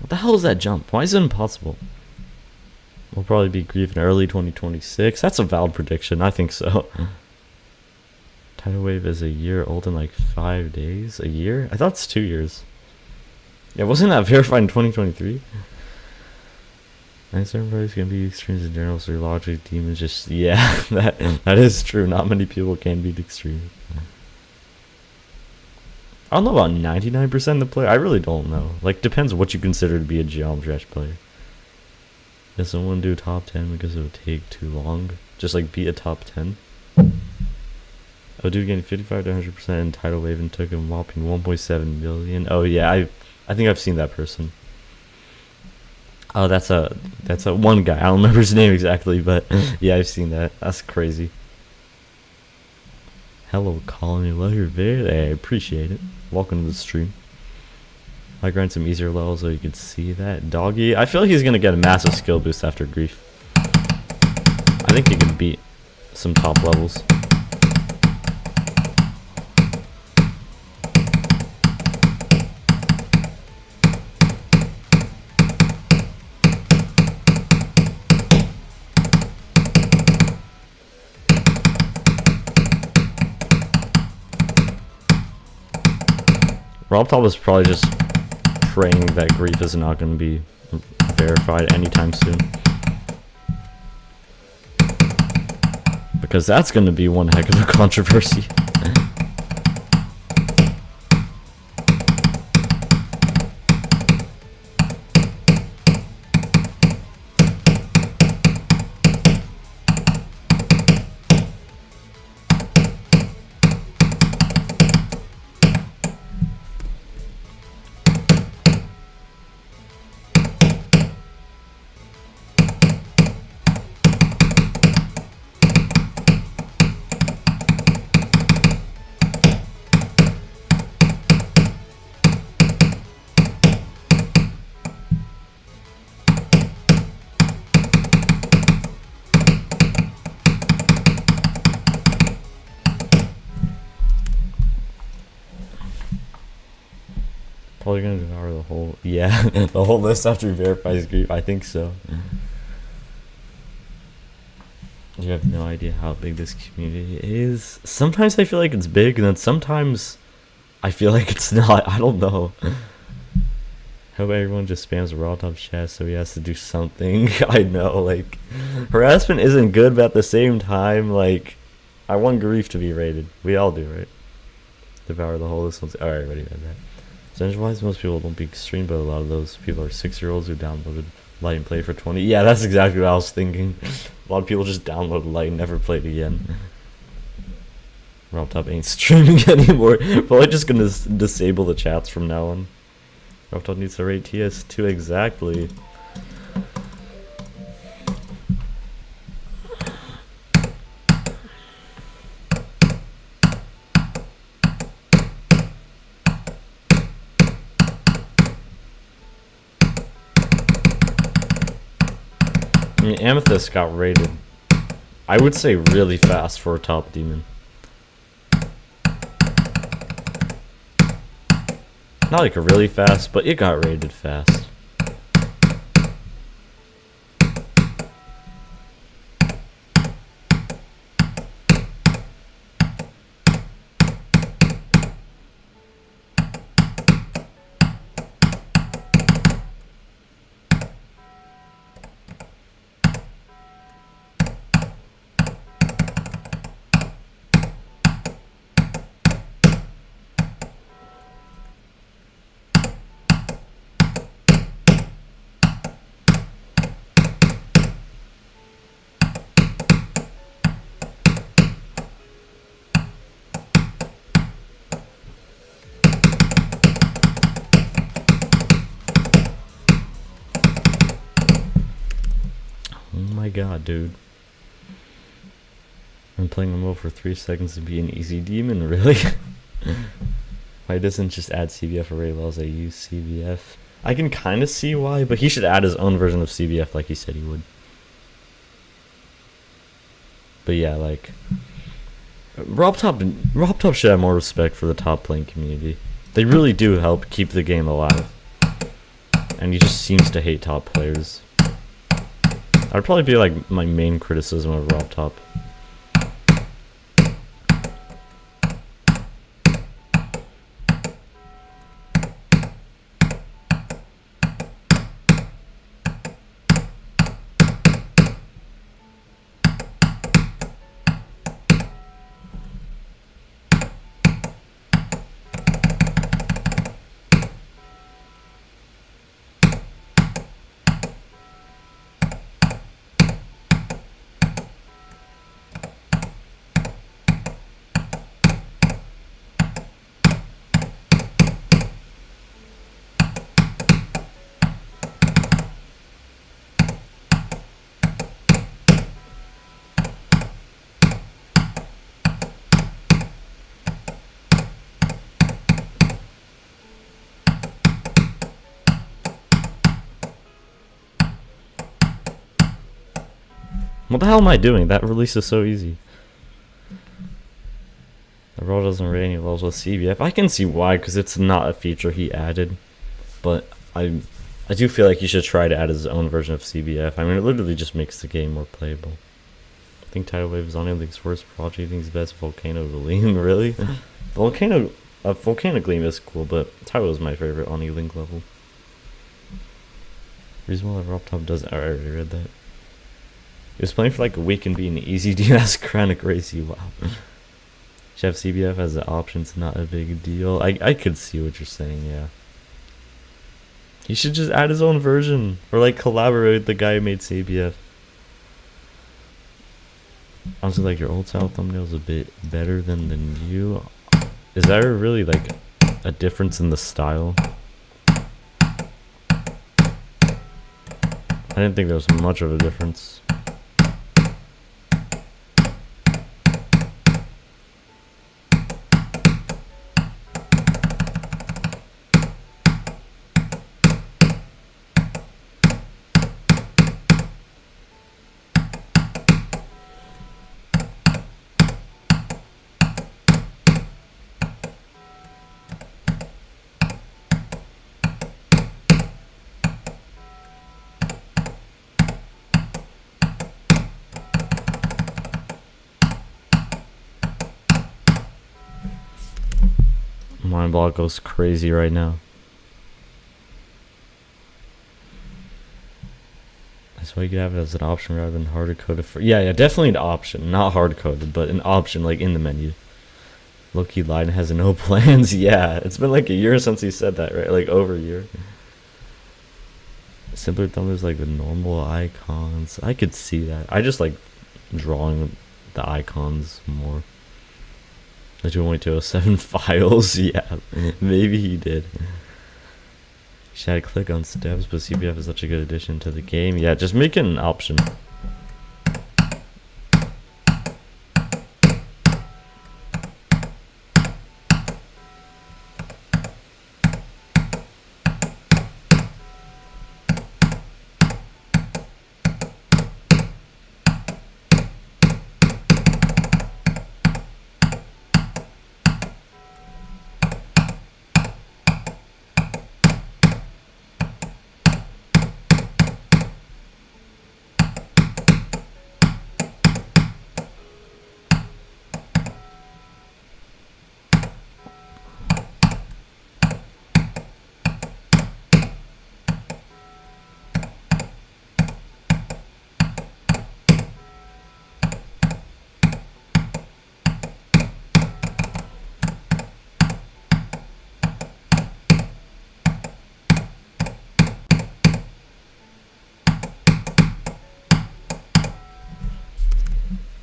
A: What the hell is that jump? Why is it impossible? We'll probably be grief in early 2026. That's a valid prediction. I think so. Tidal Wave is a year old in like 5 days. A year? I thought it's 2 years. Yeah, wasn't that verified in 2023? And everybody's gonna be extremes in general, so your logic demons just yeah, that is true. Not many people can beat extreme. I don't know about 99% of the player. I really don't know. Like, depends what you consider to be a Geometry Dash player. Does someone do top 10 because it would take too long? Just like be a top 10? Oh, dude getting 55 to 100% in Tidal Wave and took a whopping 1.7 million. Oh yeah, I think I've seen that person. Oh, that's a one guy. I don't remember his name exactly, but yeah, I've seen that. That's crazy. Hello, Colony. Love your video. Hey, I appreciate it. Welcome to the stream. I grind some easier levels so you can see that. Doggy. I feel like he's going to get a massive skill boost after Grief. I think he can beat some top levels. Rob Top is probably just praying that Grief is not going to be verified anytime soon. Because that's going to be one heck of a controversy. Probably gonna devour the whole the whole list after he verifies Grief. I think so. You have no idea how big this community is. Sometimes I feel like it's big, and then sometimes I feel like it's not. I don't know. Hope everyone just spams Raw Top chat so he has to do something. I know, like, harassment isn't good, but at the same time, like, I want Grief to be rated. We all do, right? Devour the whole. This one's alright. Ready about that. Percentage-wise, most people don't be extreme, but a lot of those people are 6-year-olds who downloaded Light and play for 20. Yeah, that's exactly what I was thinking. A lot of people just download Light and never played again. RobTop ain't streaming anymore. Probably just gonna disable the chats from now on. RobTop needs to rate TS2 exactly. I mean, Amethyst got rated, I would say, really fast for a top demon. Not like really fast, but it got rated fast. Oh my god, dude. I'm playing remote for 3 seconds to be an easy demon, really? Why doesn't just add CBF array laws? I use CBF. I can kind of see why, but he should add his own version of CBF like he said he would. But yeah, like, RobTop should have more respect for the top playing community. They really do help keep the game alive. And he just seems to hate top players. That would probably be like my main criticism of RobTop. What the hell am I doing? That release is so easy. The role doesn't rate any levels with CBF. I can see why, because it's not a feature he added. But I do feel like he should try to add his own version of CBF. I mean, it literally just makes the game more playable. I think Tidal Wave is on Link's worst project. I think it's best Volcano Gleam. Really? Volcano Gleam is cool, but Tidal is my favorite on Link level. Reason why RobTop doesn't. I already read that. He was playing for like a week and being easy DS chronic racy. Wow. Should have CBF as an option. It's not a big deal. I could see what you're saying, yeah. He should just add his own version. Or like collaborate with the guy who made CBF. Honestly, like your old style thumbnail is a bit better than the new. Is there really like a difference in the style? I didn't think there was much of a difference. Mind block goes crazy right now. That's why you could have it as an option rather than hard coded for. Yeah, definitely an option, not hard coded, but an option like in the menu. Lowkey lied and has no plans. Yeah, it's been like a year since he said that, right? Like over a year. Simpler thumbnails like the normal icons. I could see that. I just like drawing the icons more. The 2.207 files. Yeah, maybe he did. Should I click on steps? But CPF is such a good addition to the game. Yeah, just make it an option.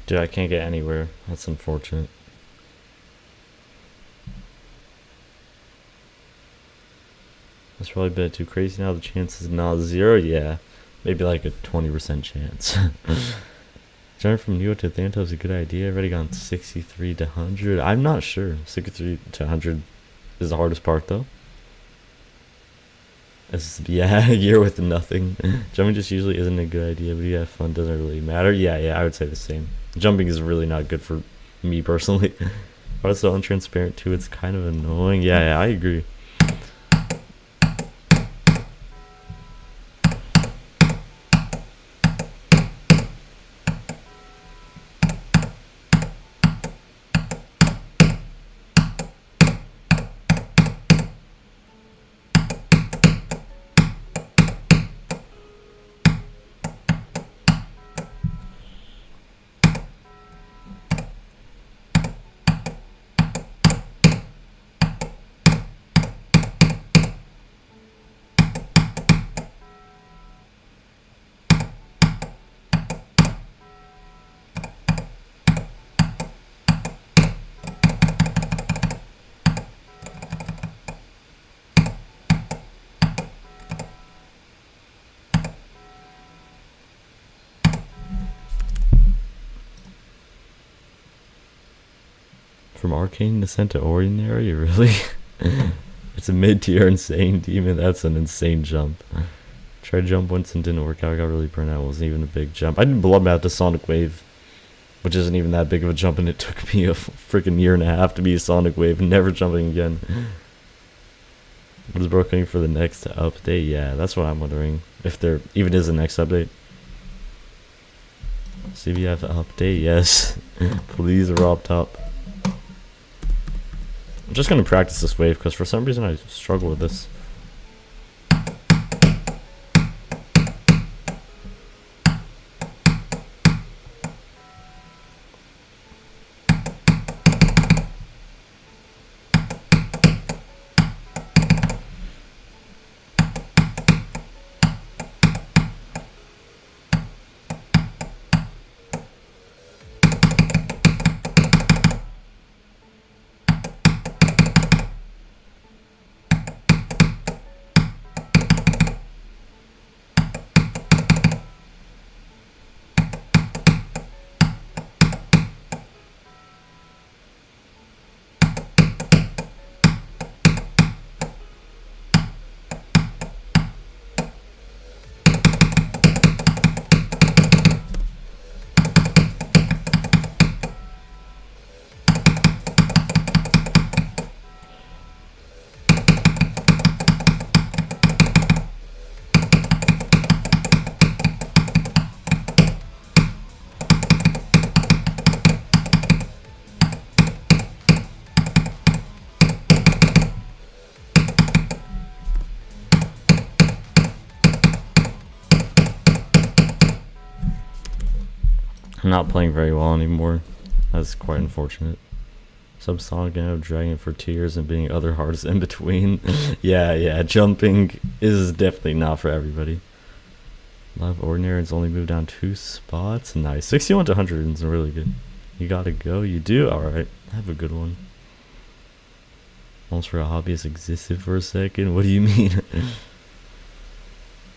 A: Dude, I can't get anywhere. That's unfortunate. That's probably a bit too crazy now. The chance is not 0. Yeah, maybe like a 20% chance. Jumping from Neo to Athanatos is a good idea. I've already gone 63 to 100. I'm not sure. 63 to 100 is the hardest part though. Yeah, a year with nothing. Jumping just usually isn't a good idea, but you have fun, doesn't really matter. Yeah, I would say the same. Jumping is really not good for me personally. But it's so untransparent too, it's kind of annoying. Yeah, I agree. From Arcane Descent to Ordinary, really? It's a mid-tier insane demon. That's an insane jump. Tried to jump once and didn't work out. I got really burnt out. It wasn't even a big jump. I did Bloodbath to Sonic Wave, which isn't even that big of a jump, and it took me a freaking year and a half to be a Sonic Wave, never jumping again. What is broken for the next update? Yeah, that's what I'm wondering. If there even is a next update. CVF update, yes. Please rob top. I'm just gonna practice this wave because for some reason I struggle with this. I'm not playing very well anymore. That's quite unfortunate. Subsonic and dragging for tears and being other hearts in between. Yeah, jumping is definitely not for everybody. Love Ordinary, it's only moved down 2 spots. Nice. 61 to 100 is really good. You gotta go, you do? Alright, have a good one. Almost for a hobbyist existed for a second. What do you mean?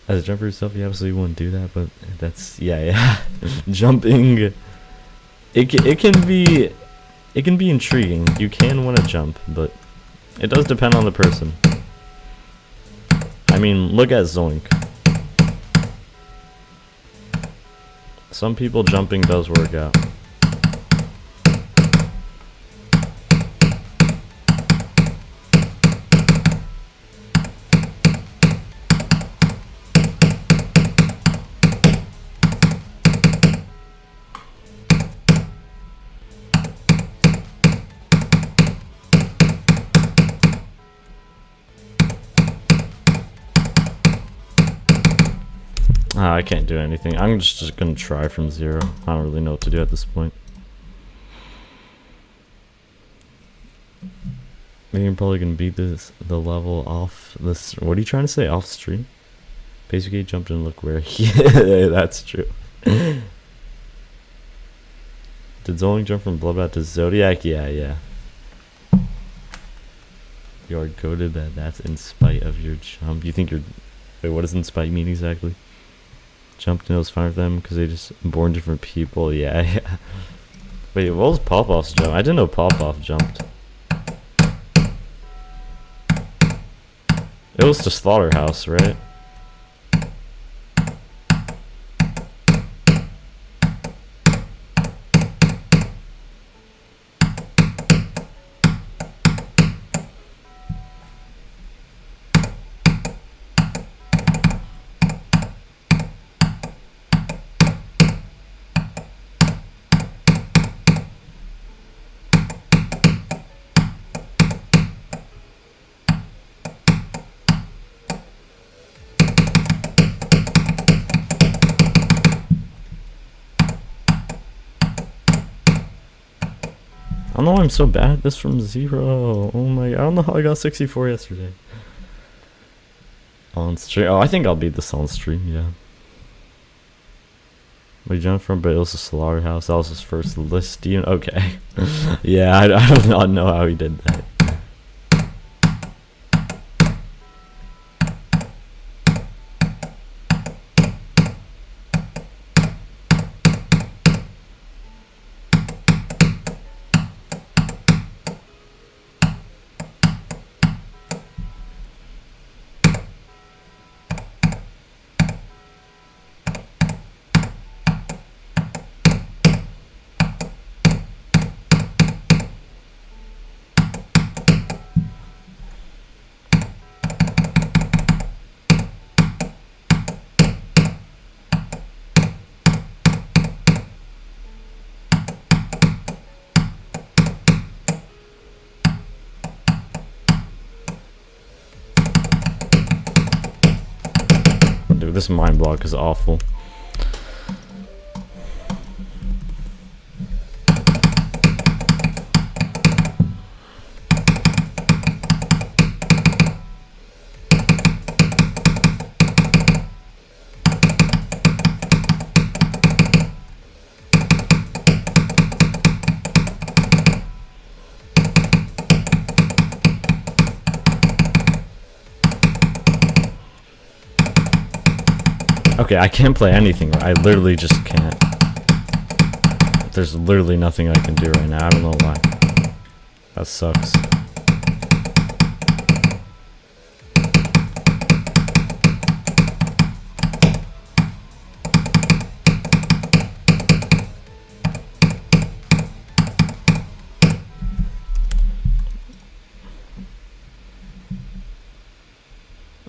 A: As a jumper yourself, you absolutely wouldn't do that, but that's yeah. Jumping, it can be intriguing. You can want to jump, but it does depend on the person. I mean, look at Zoink. Some people jumping does work out. I can't do anything. I'm just gonna try from 0. I don't really know what to do at this point. Maybe I'm probably gonna beat the level off this. What are you trying to say? Off stream? Basically jumped and look where. Yeah, that's true. Did Zoling jump from Bloodbath to Zodiac? Yeah. Your go to bed. That's in spite of your jump. You think you're. Wait, what does in spite mean exactly? Jumped and it was fine with them because they just born different people. Yeah. Wait, what was Pop-Off's jump? I didn't know Pop-Off jumped. It was to Slaughterhouse, right? I don't know why I'm so bad at this from 0. Oh my, I don't know how I got 64 yesterday. On stream. Oh, I think I'll beat this on stream, yeah. We jumped from, but it was a Slaughterhouse. That was his first list. Okay. Yeah, I do not know how he did that. Dude, this mind block is awful. Okay, I can't play anything. I literally just can't. There's literally nothing I can do right now. I don't know why. That sucks.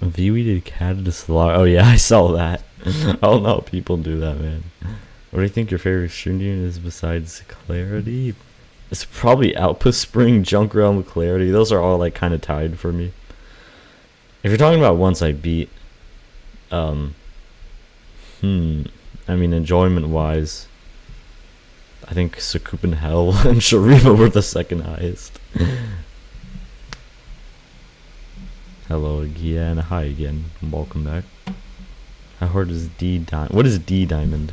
A: V-weeded cat to slaughter. Oh yeah, I saw that. I don't know how people do that, man. What do you think your favorite stream is besides Clarity? It's probably Output Spring, Junk Realm, Clarity. Those are all like kind of tied for me. If you're talking about once I beat, I mean enjoyment wise, I think Sakup and Hell and Shariva were the second highest. Hello again. Hi again. Welcome back. How hard is D diamond? What is D diamond?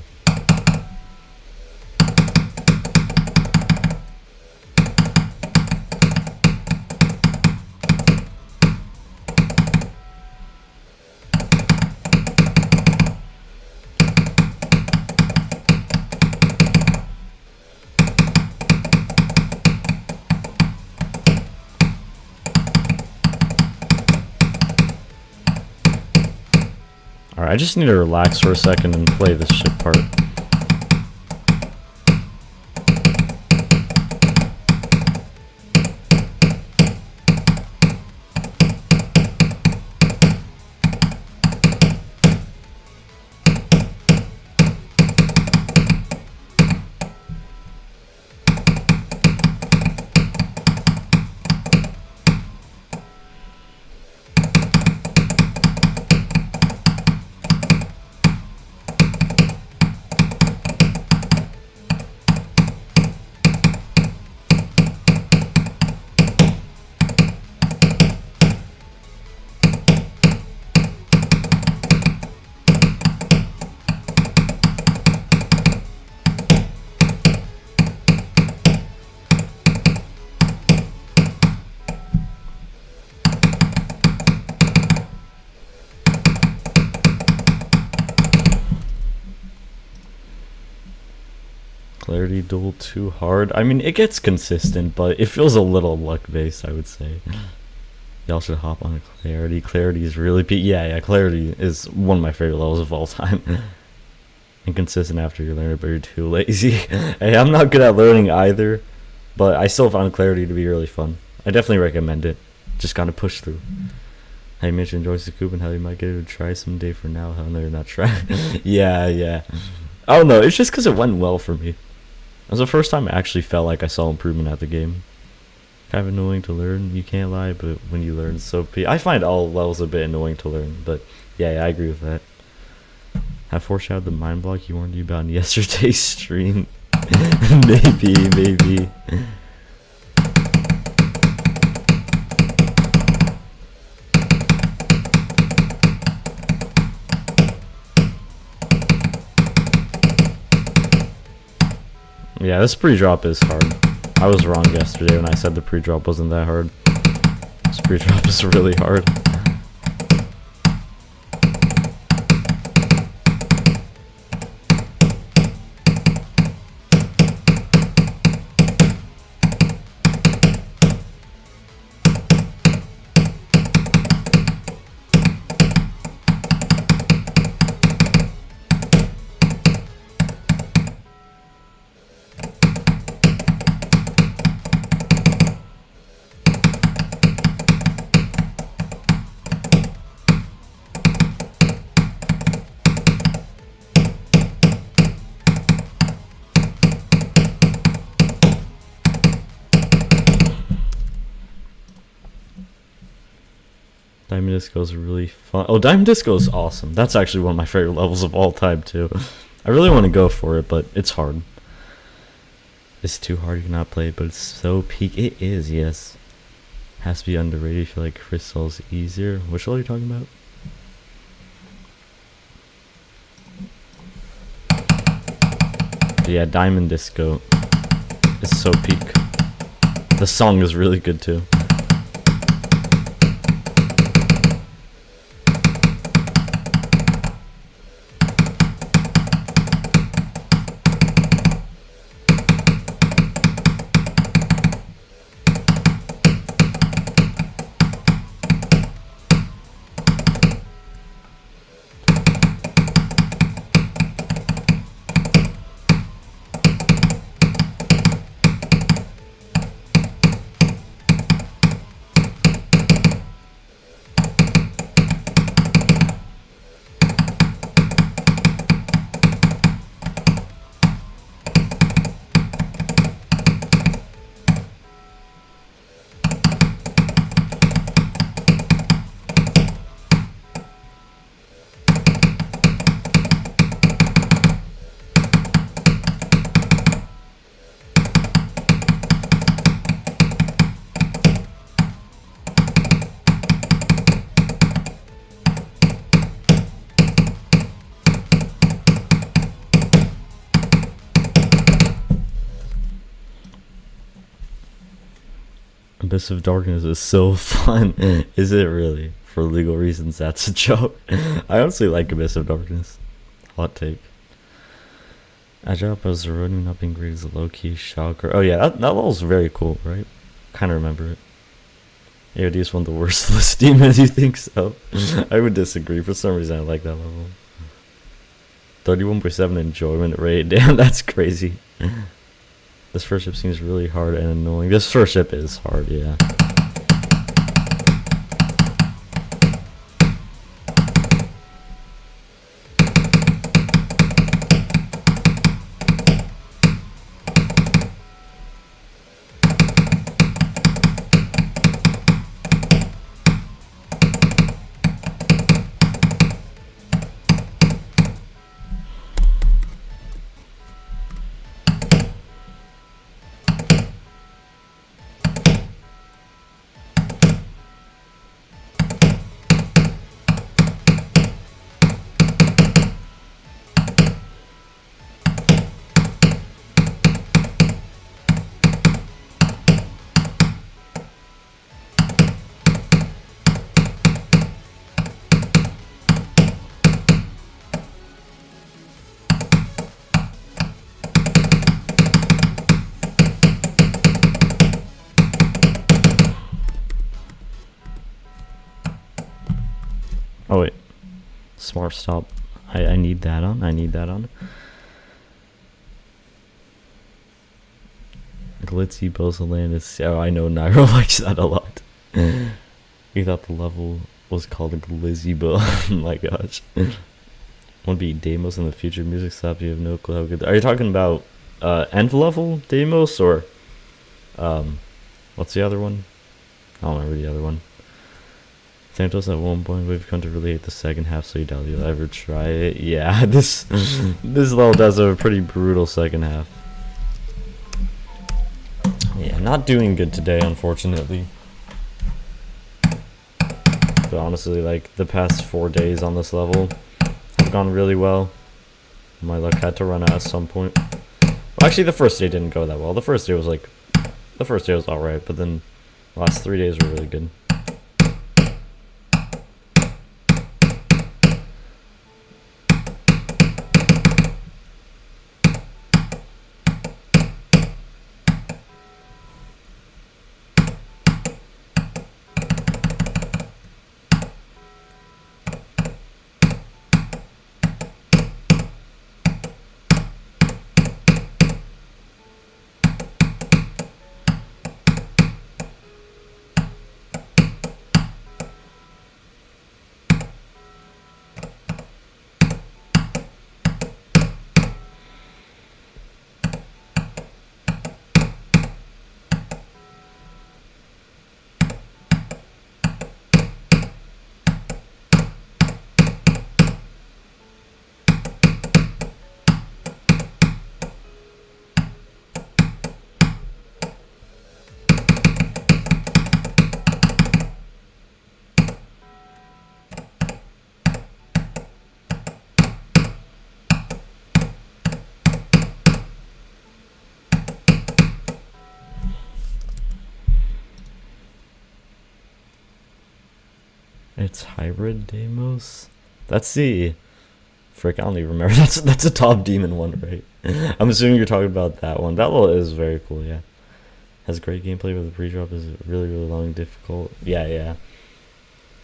A: Alright, I just need to relax for a second and play this shit part. Clarity duel too hard. I mean, it gets consistent, but it feels a little luck based, I would say. Y'all should hop on a Clarity. Clarity is really yeah, Clarity is one of my favorite levels of all time. Inconsistent after you learn it, but you're too lazy. Hey, I'm not good at learning either, but I still found Clarity to be really fun. I definitely recommend it. Just gotta push through. How you mentioned enjoy Sakup and how you might get it to try someday. For now, how they're not trying. yeah. I don't know, it's just because it went well for me. It was the first time I actually felt like I saw improvement at the game. Kind of annoying to learn, you can't lie, but when you learn so I find all levels a bit annoying to learn, but yeah, I agree with that. Have foreshadowed the mind block you warned you about in yesterday's stream. maybe. Yeah, this pre-drop is hard. I was wrong yesterday when I said the pre-drop wasn't that hard. This pre-drop is really hard. Diamond Disco is really fun. Oh, Diamond Disco is awesome. That's actually one of my favorite levels of all time, too. I really want to go for it, but it's hard. It's too hard, you cannot play it, but it's so peak. It is, yes. Has to be underrated. I feel like Crystal's easier. Which level are you talking about? Yeah, Diamond Disco is so peak. The song is really good, too. Abyss of Darkness is so fun. Is it really? For legal reasons, that's a joke. I honestly like Abyss of Darkness. Hot take. Agile as the roading not being great as a low-key shocker. Oh yeah, that level's very cool, right? Kind of remember it. AOD is one of the worst list demons. You think so? I would disagree. For some reason, I like that level. 31.7 enjoyment rate. Damn, that's crazy. This first ship seems really hard and annoying. This first ship is hard, yeah. Oh wait, smart stop. I need that on. I need that on. Glitzy Bosaland is. Oh, I know Nairo likes that a lot. You thought the level was called a Glizzy Bo. Oh my gosh. Want to be Deimos in the future? Music stop. You have no clue how good. Are you talking about end level Deimos or what's the other one? I don't remember the other one. Athanatos at one point we've come to really hate the second half, so you doubt you'll ever try it. Yeah, this level does have a pretty brutal second half. Yeah, not doing good today, unfortunately. But honestly, like the past 4 days on this level have gone really well. My luck had to run out at some point. Well, actually, the first day didn't go that well. The first day was alright, but then the last 3 days were really good. It's hybrid Deimos. That's the frick. I don't even remember. That's a top demon one, right? I'm assuming you're talking about that one. That level is very cool. Yeah, has great gameplay, but the pre-drop is really long, difficult. Yeah.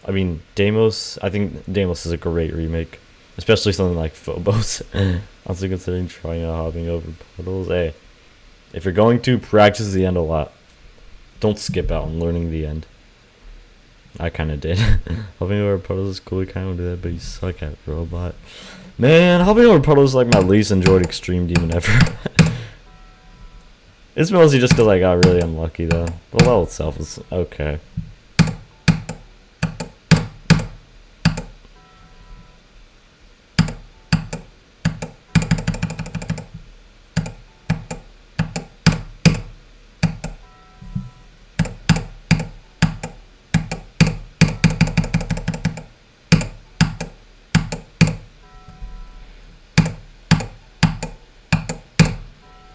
A: I mean, Deimos. I think Deimos is a great remake, especially something like Phobos. Also considering trying out hopping over portals. Hey, if you're going to practice the end a lot, don't skip out on learning the end. I kind of did. Hopping over puddles is cool. You kind of do that, but you suck at robot. Man, hopping over puddles is like my least enjoyed extreme demon ever. It's mostly just because I got really unlucky, though. The level itself is okay.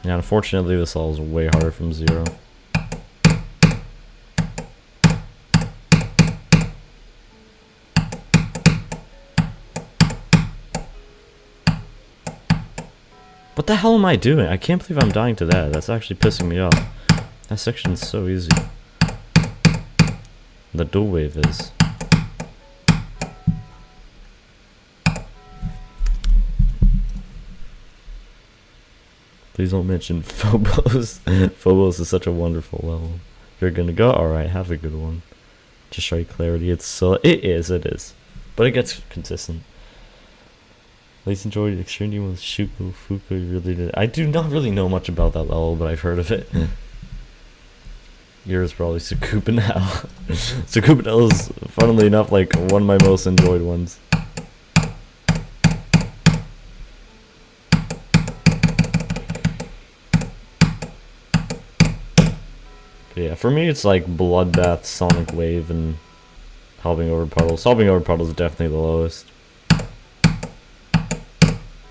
A: Yeah, unfortunately this level is way harder from 0. What the hell am I doing? I can't believe I'm dying to that. That's actually pissing me off. That section is so easy. The dual wave is. Please don't mention Phobos. Phobos is such a wonderful level. You're gonna go? Alright, have a good one. Just show you clarity. It is. But it gets consistent. At least enjoyed Extremity with Shuko Fuku. You really did. I do not really know much about that level, but I've heard of it. Yours probably Sukupanel. Sukupanel is, funnily enough, like one of my most enjoyed ones. But yeah, for me it's like Bloodbath, Sonic Wave, and Hopping Over Puddles. Hopping Over Puddles is definitely the lowest.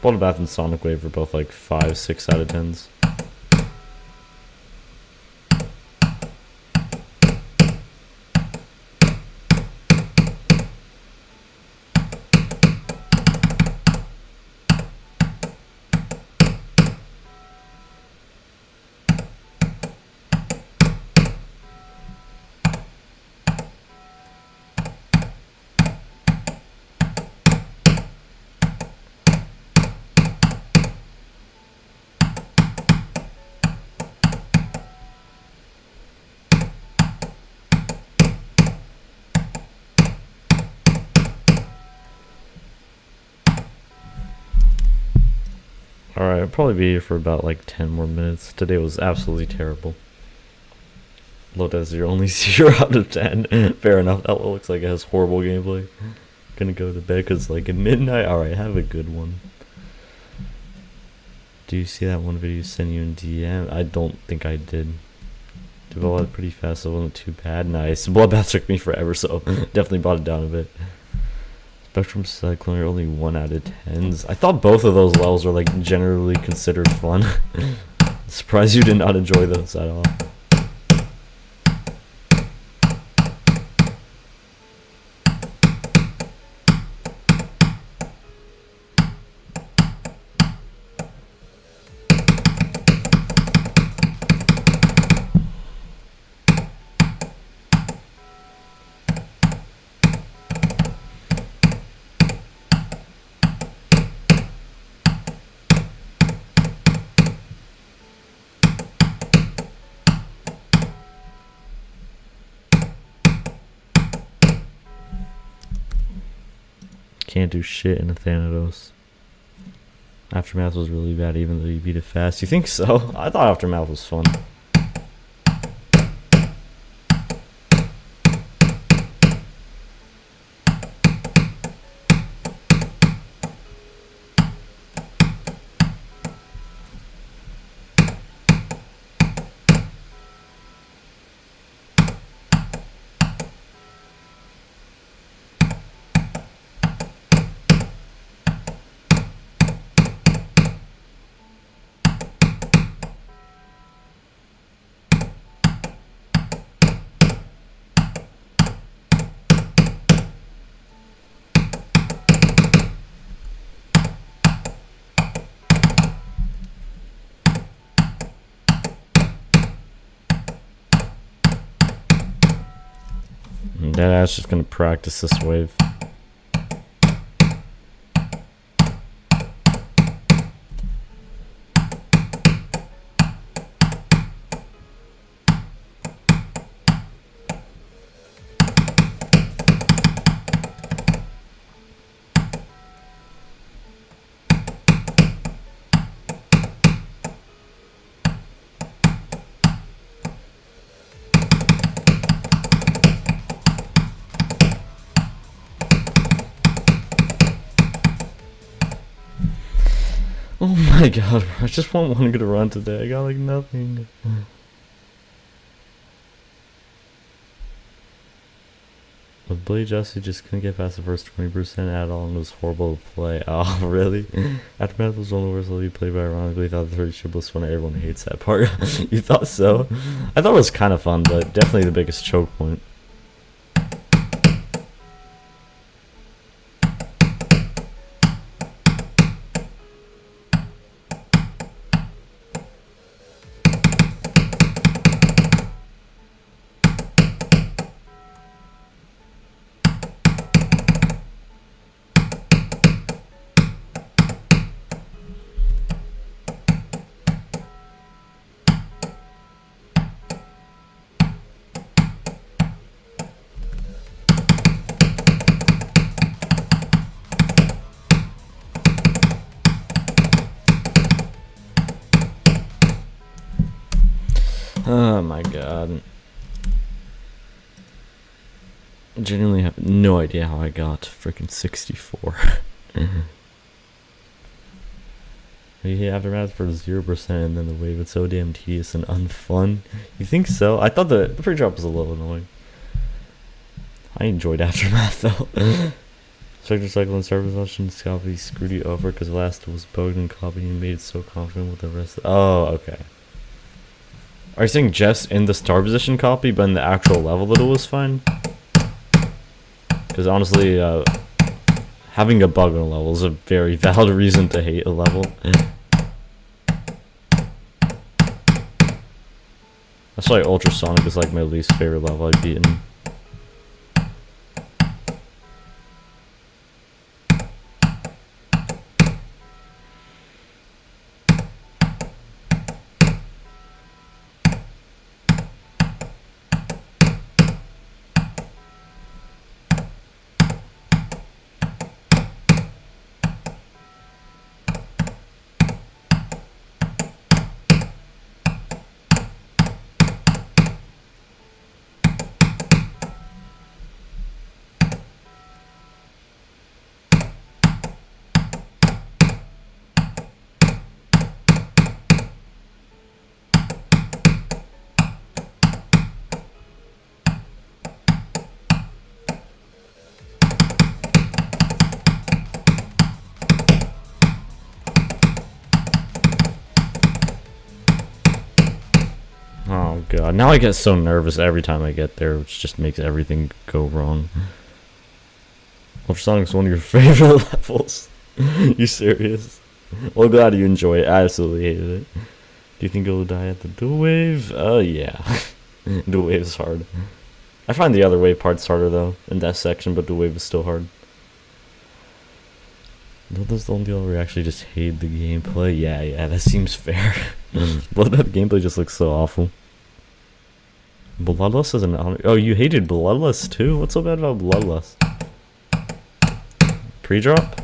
A: Bloodbath and Sonic Wave are both like 5, 6 out of 10s. Alright, I'll probably be here for about like 10 more minutes. Today was absolutely terrible. Lotus, you're only 0 out of 10. Fair enough, that looks like it has horrible gameplay. Gonna go to bed because it's like at midnight. Alright, have a good one. Do you see that one video sent you in DM? I don't think I did. Developed pretty fast, so it wasn't too bad. Nice. Bloodbath took me forever, so definitely brought it down a bit. Spectrum Cyclone are only 1 out of 10s. I thought both of those levels are like generally considered fun. Surprised you did not enjoy those at all. Can't do shit in Athanatos. Aftermath was really bad even though you beat it fast. You think so? I thought Aftermath was fun. That's just gonna practice this wave. Oh my god, I just want one good run today. I got like nothing. With Blade Jesse just couldn't get past the first 20% at all and it was horrible to play. Oh, really? Aftermath was one of the worst level you played, but ironically thought the 30 shipless one. Everyone hates that part. You thought so? I thought it was kind of fun, but definitely the biggest choke point. Oh my god. I genuinely have no idea how I got freaking 64. You hit Aftermath for 0% and then the wave, it's so damn tedious and unfun. You think so? I thought the pre-drop was a little annoying. I enjoyed Aftermath though. Spectre Cycle and Service Options copy screwed you over because last was bugged and copy and made it so confident with the rest. Oh, okay. Are you saying just in the star position copy, but in the actual level that it was fine? Because honestly, having a bug on a level is a very valid reason to hate a level. That's why Ultrasonic is like my least favorite level I've beaten. Oh god, now I get so nervous every time I get there, which just makes everything go wrong. Ultrasonic's one of your favorite levels. You serious? Well, glad you enjoy it. I absolutely hated it. Do you think it'll die at the dual wave? Yeah. Dual wave is hard. I find the other wave parts harder though, in that section, but dual wave is still hard. That's the only deal where I actually just hate the gameplay. Yeah, that seems fair. Bloodbath gameplay just looks so awful. Bloodlust is an oh, you hated Bloodlust too? What's so bad about Bloodlust? Pre-drop?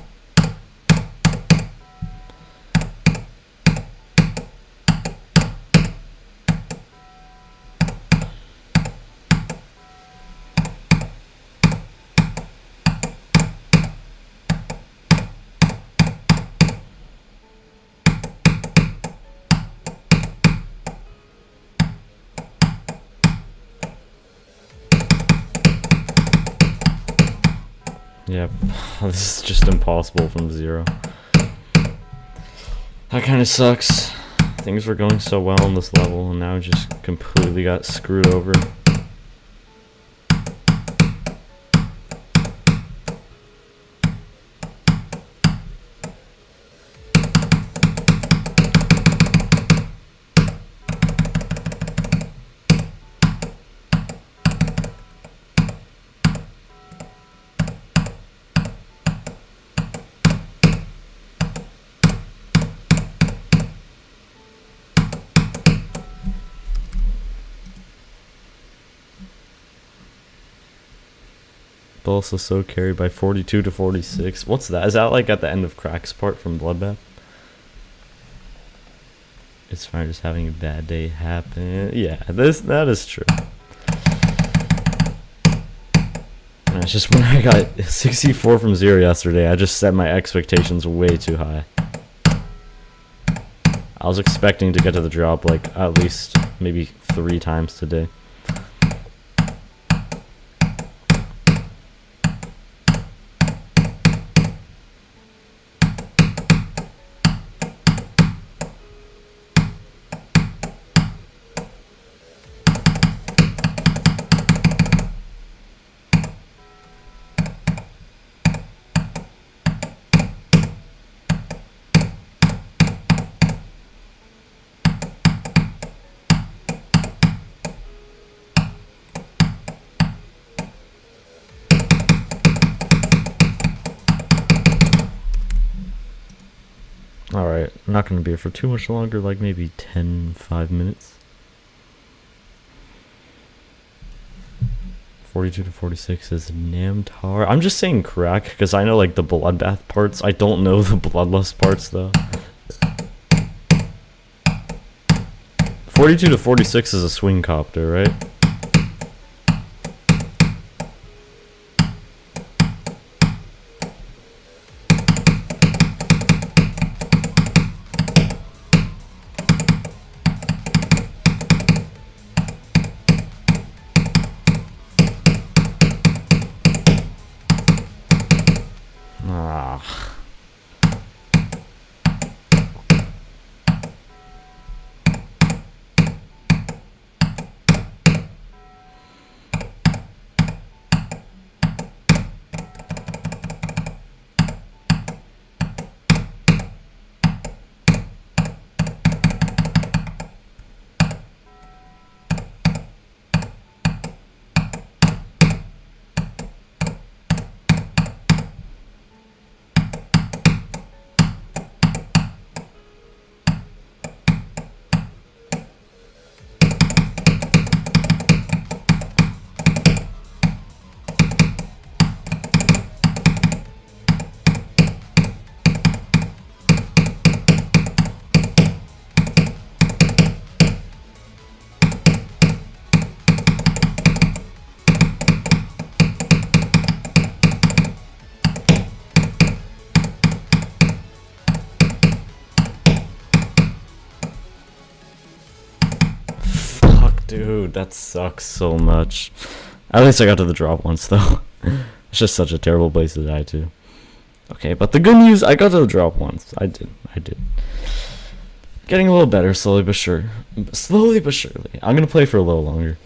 A: Yep, this is just impossible from 0. That kind of sucks. Things were going so well on this level, and now just completely got screwed over. Also so carried by 42 to 46. What's that? Is that like at the end of Crack's part from Bloodbath? It's fine, just having a bad day happen. Yeah, that is true. And it's just when I got 64 from 0 yesterday, I just set my expectations way too high. I was expecting to get to the drop like at least maybe 3 times today. Alright, I'm not going to be here for too much longer, like maybe 5 minutes. 42 to 46 is Namtar. I'm just saying Crack, because I know like the Bloodbath parts. I don't know the Bloodlust parts though. 42 to 46 is a swing copter, right? Ah. Dude, that sucks so much. At least I got to the drop once, though. It's just such a terrible place to die to. Okay, but the good news, I got to the drop once. I did. Getting a little better, slowly but surely. I'm gonna play for a little longer.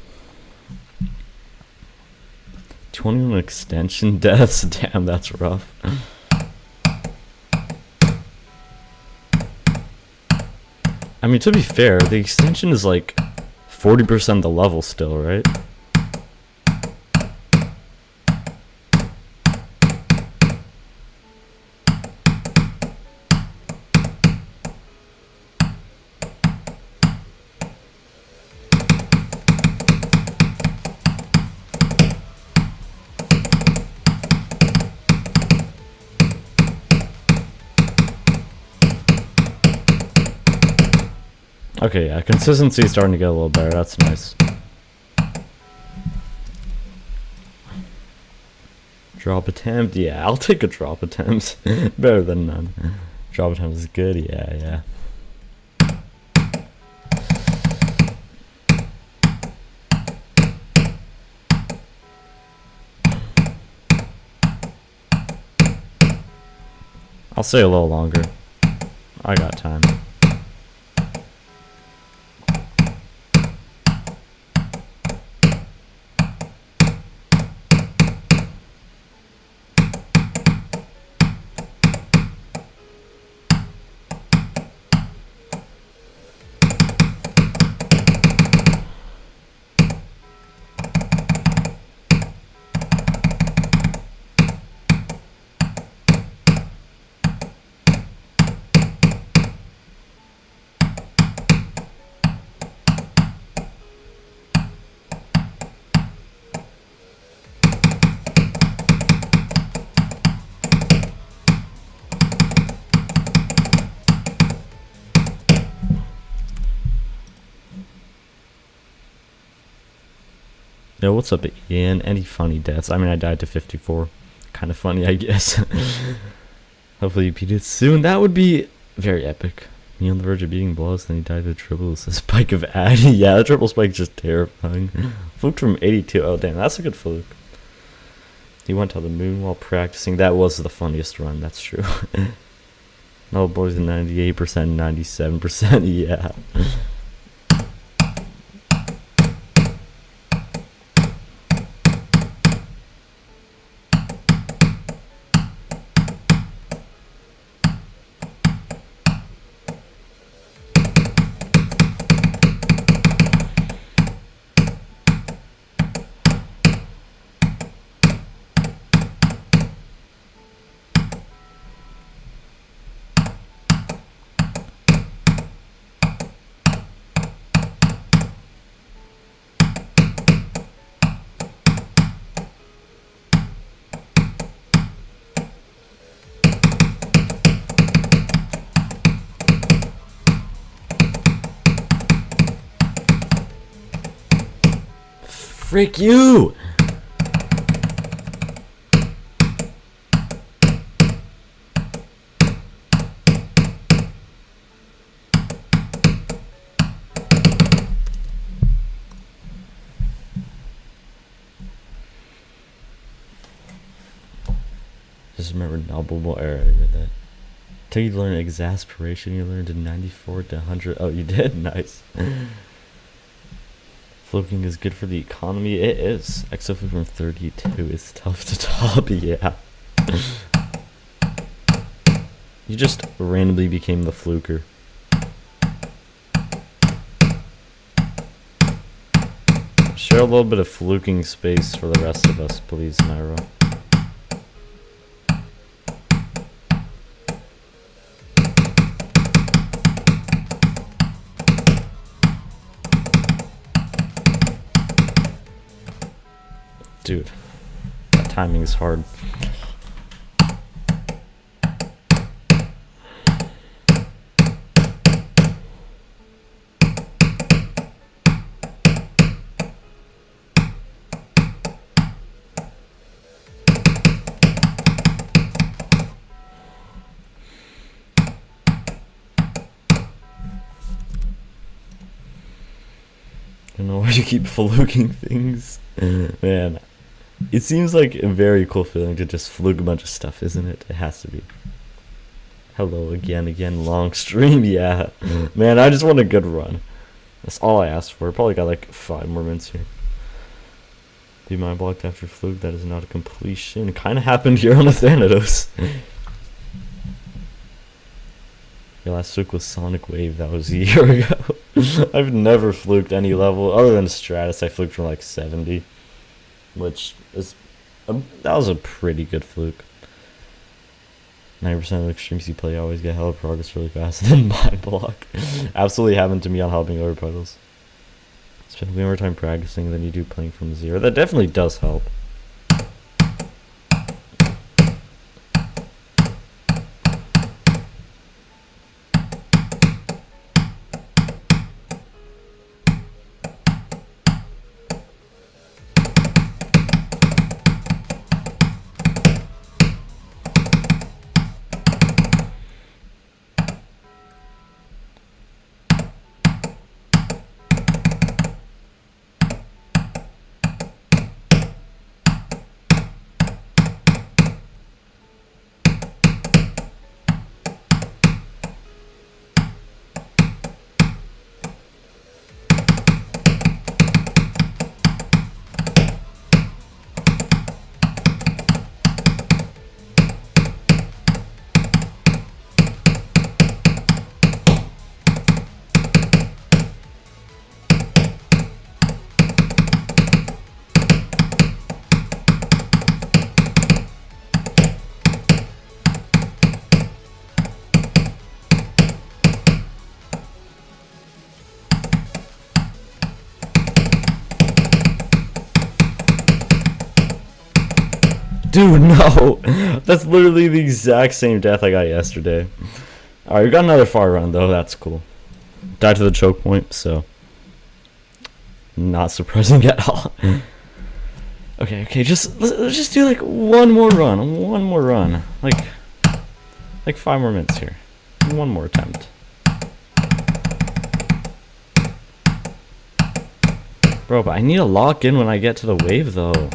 A: 21 extension deaths? Damn, that's rough. I mean, to be fair, the extension is like 40% the level still, right? Okay, yeah, consistency is starting to get a little better. That's nice. Drop attempt, yeah, I'll take a drop attempt. Better than none. Drop attempt is good, yeah. I'll stay a little longer. I got time. Yo, what's up, Ian? Any funny deaths? I mean, I died to 54. Kind of funny, I guess. Hopefully you beat it soon. That would be very epic. Me on the verge of beating blows, then he died to the triple spike of Addy. Yeah, the triple spike is just terrifying. Fluked from 82. Oh, damn, that's a good fluke. He went to the moon while practicing. That was the funniest run, that's true. No, boys, 98%, 97%, yeah. Frick you! Just remember knobble error. I read that. Till you learn exasperation, you learned to 94 to 100. Oh, you did? Nice. Fluking is good for the economy. It is. Except from 32 is tough to top. Yeah. You just randomly became the fluker. Share a little bit of fluking space for the rest of us, please, Nairo. Dude, that timing is hard. I don't know why you keep fluking things. Man, it seems like a very cool feeling to just fluke a bunch of stuff, isn't it? It has to be. Hello again, long stream, yeah. Man, I just want a good run. That's all I asked for. Probably got like 5 more minutes here. Be mind blocked after fluke, that is not a completion. It kind of happened here on Athanatos. Your last fluke was Sonic Wave, that was a year ago. I've never fluked any level other than Stratus. I fluked from like 70, which is that was a pretty good fluke. 90% of the streams you play always get hella progress really fast. Then mind block. Absolutely happened to me on helping over puddles. Spend way more time practicing than you do playing from 0. That definitely does help. Dude, no! That's literally the exact same death I got yesterday. Alright, we got another far run though, that's cool. Died to the choke point, so not surprising at all. Okay, let's just do like one more run. Like 5 more minutes here. One more attempt. Bro, but I need to lock in when I get to the wave though.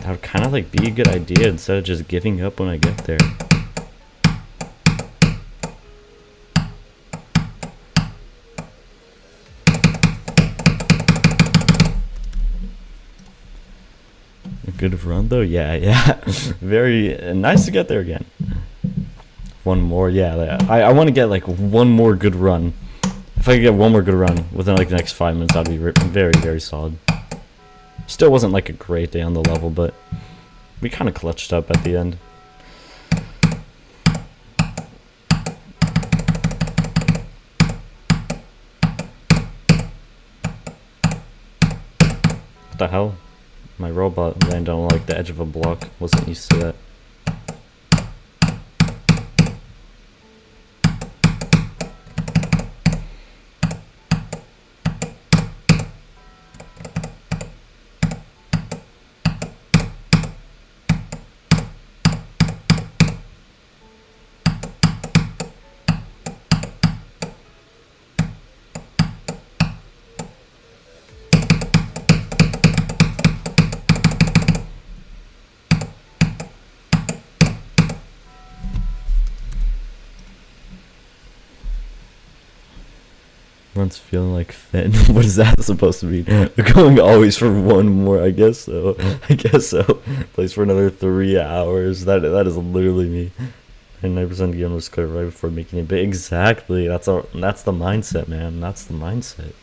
A: That would kind of like be a good idea instead of just giving up when I get there. A good run though? Yeah. Very nice to get there again. One more, yeah. I want to get like one more good run. If I could get one more good run within like the next 5 minutes, I'd be very, very solid. Still wasn't like a great day on the level, but we kind of clutched up at the end. What the hell? My robot landed on like the edge of a block. Wasn't used to that. Run's feeling like Finn. What is that supposed to mean? Going always for one more, I guess so. I guess so. Plays for another 3 hours. That is literally me. And 90% gamers clear right before making it big. Exactly. That's the mindset, man. That's the mindset.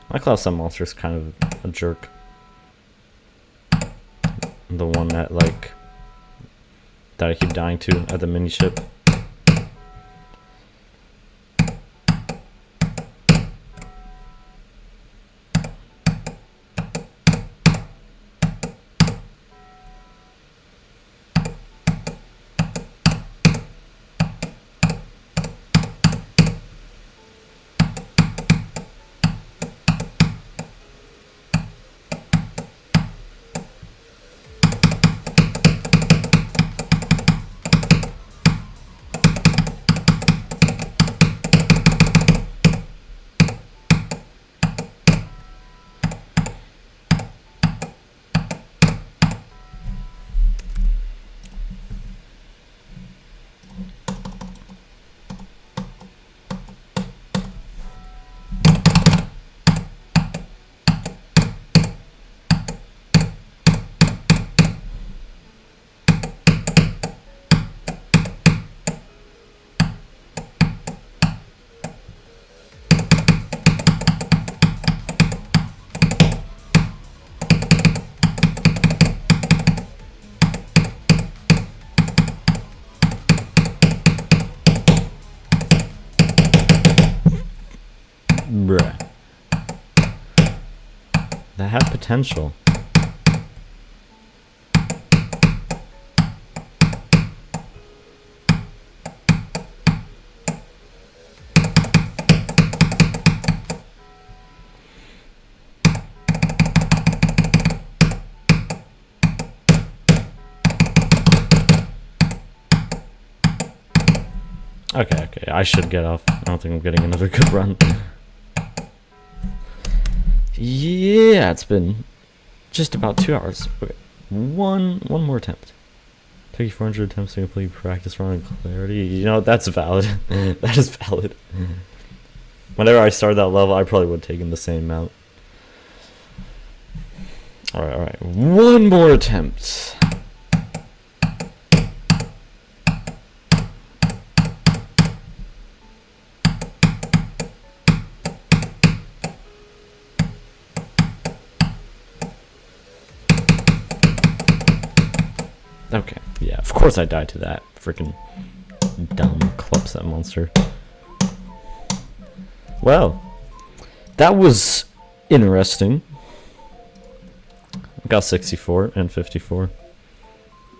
A: My class set monster is kind of a jerk. The one that I keep dying to at the mini ship. Bruh. That had potential. Okay, I should get off. I don't think I'm getting another good run. Yeah, it's been just about 2 hours. Okay, one more attempt. Took you 400 attempts to complete practice run and clarity. You know, that's valid. That is valid. Whenever I started that level, I probably would have taken the same amount. Alright. One more attempt. Okay, yeah, of course I died to that freaking dumb club set monster. Well, that was interesting. I got 64 and 54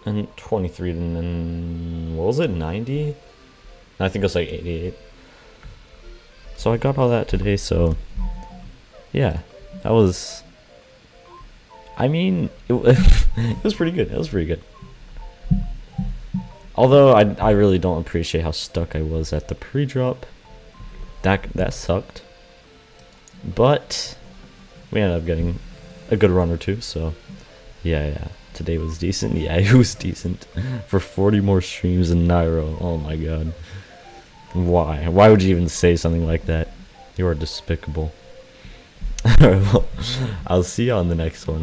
A: and 23 and then what was it, 90? I think it was like 88. So I got all that today, so yeah, that was, I mean, it was pretty good. It was pretty good. Although I really don't appreciate how stuck I was at the pre-drop. That sucked. But we ended up getting a good run or two, so yeah. Today was decent. Yeah, it was decent. For 40 more streams in Nairo. Oh my god. Why? Why would you even say something like that? You are despicable. Alright, well, I'll see you on the next one.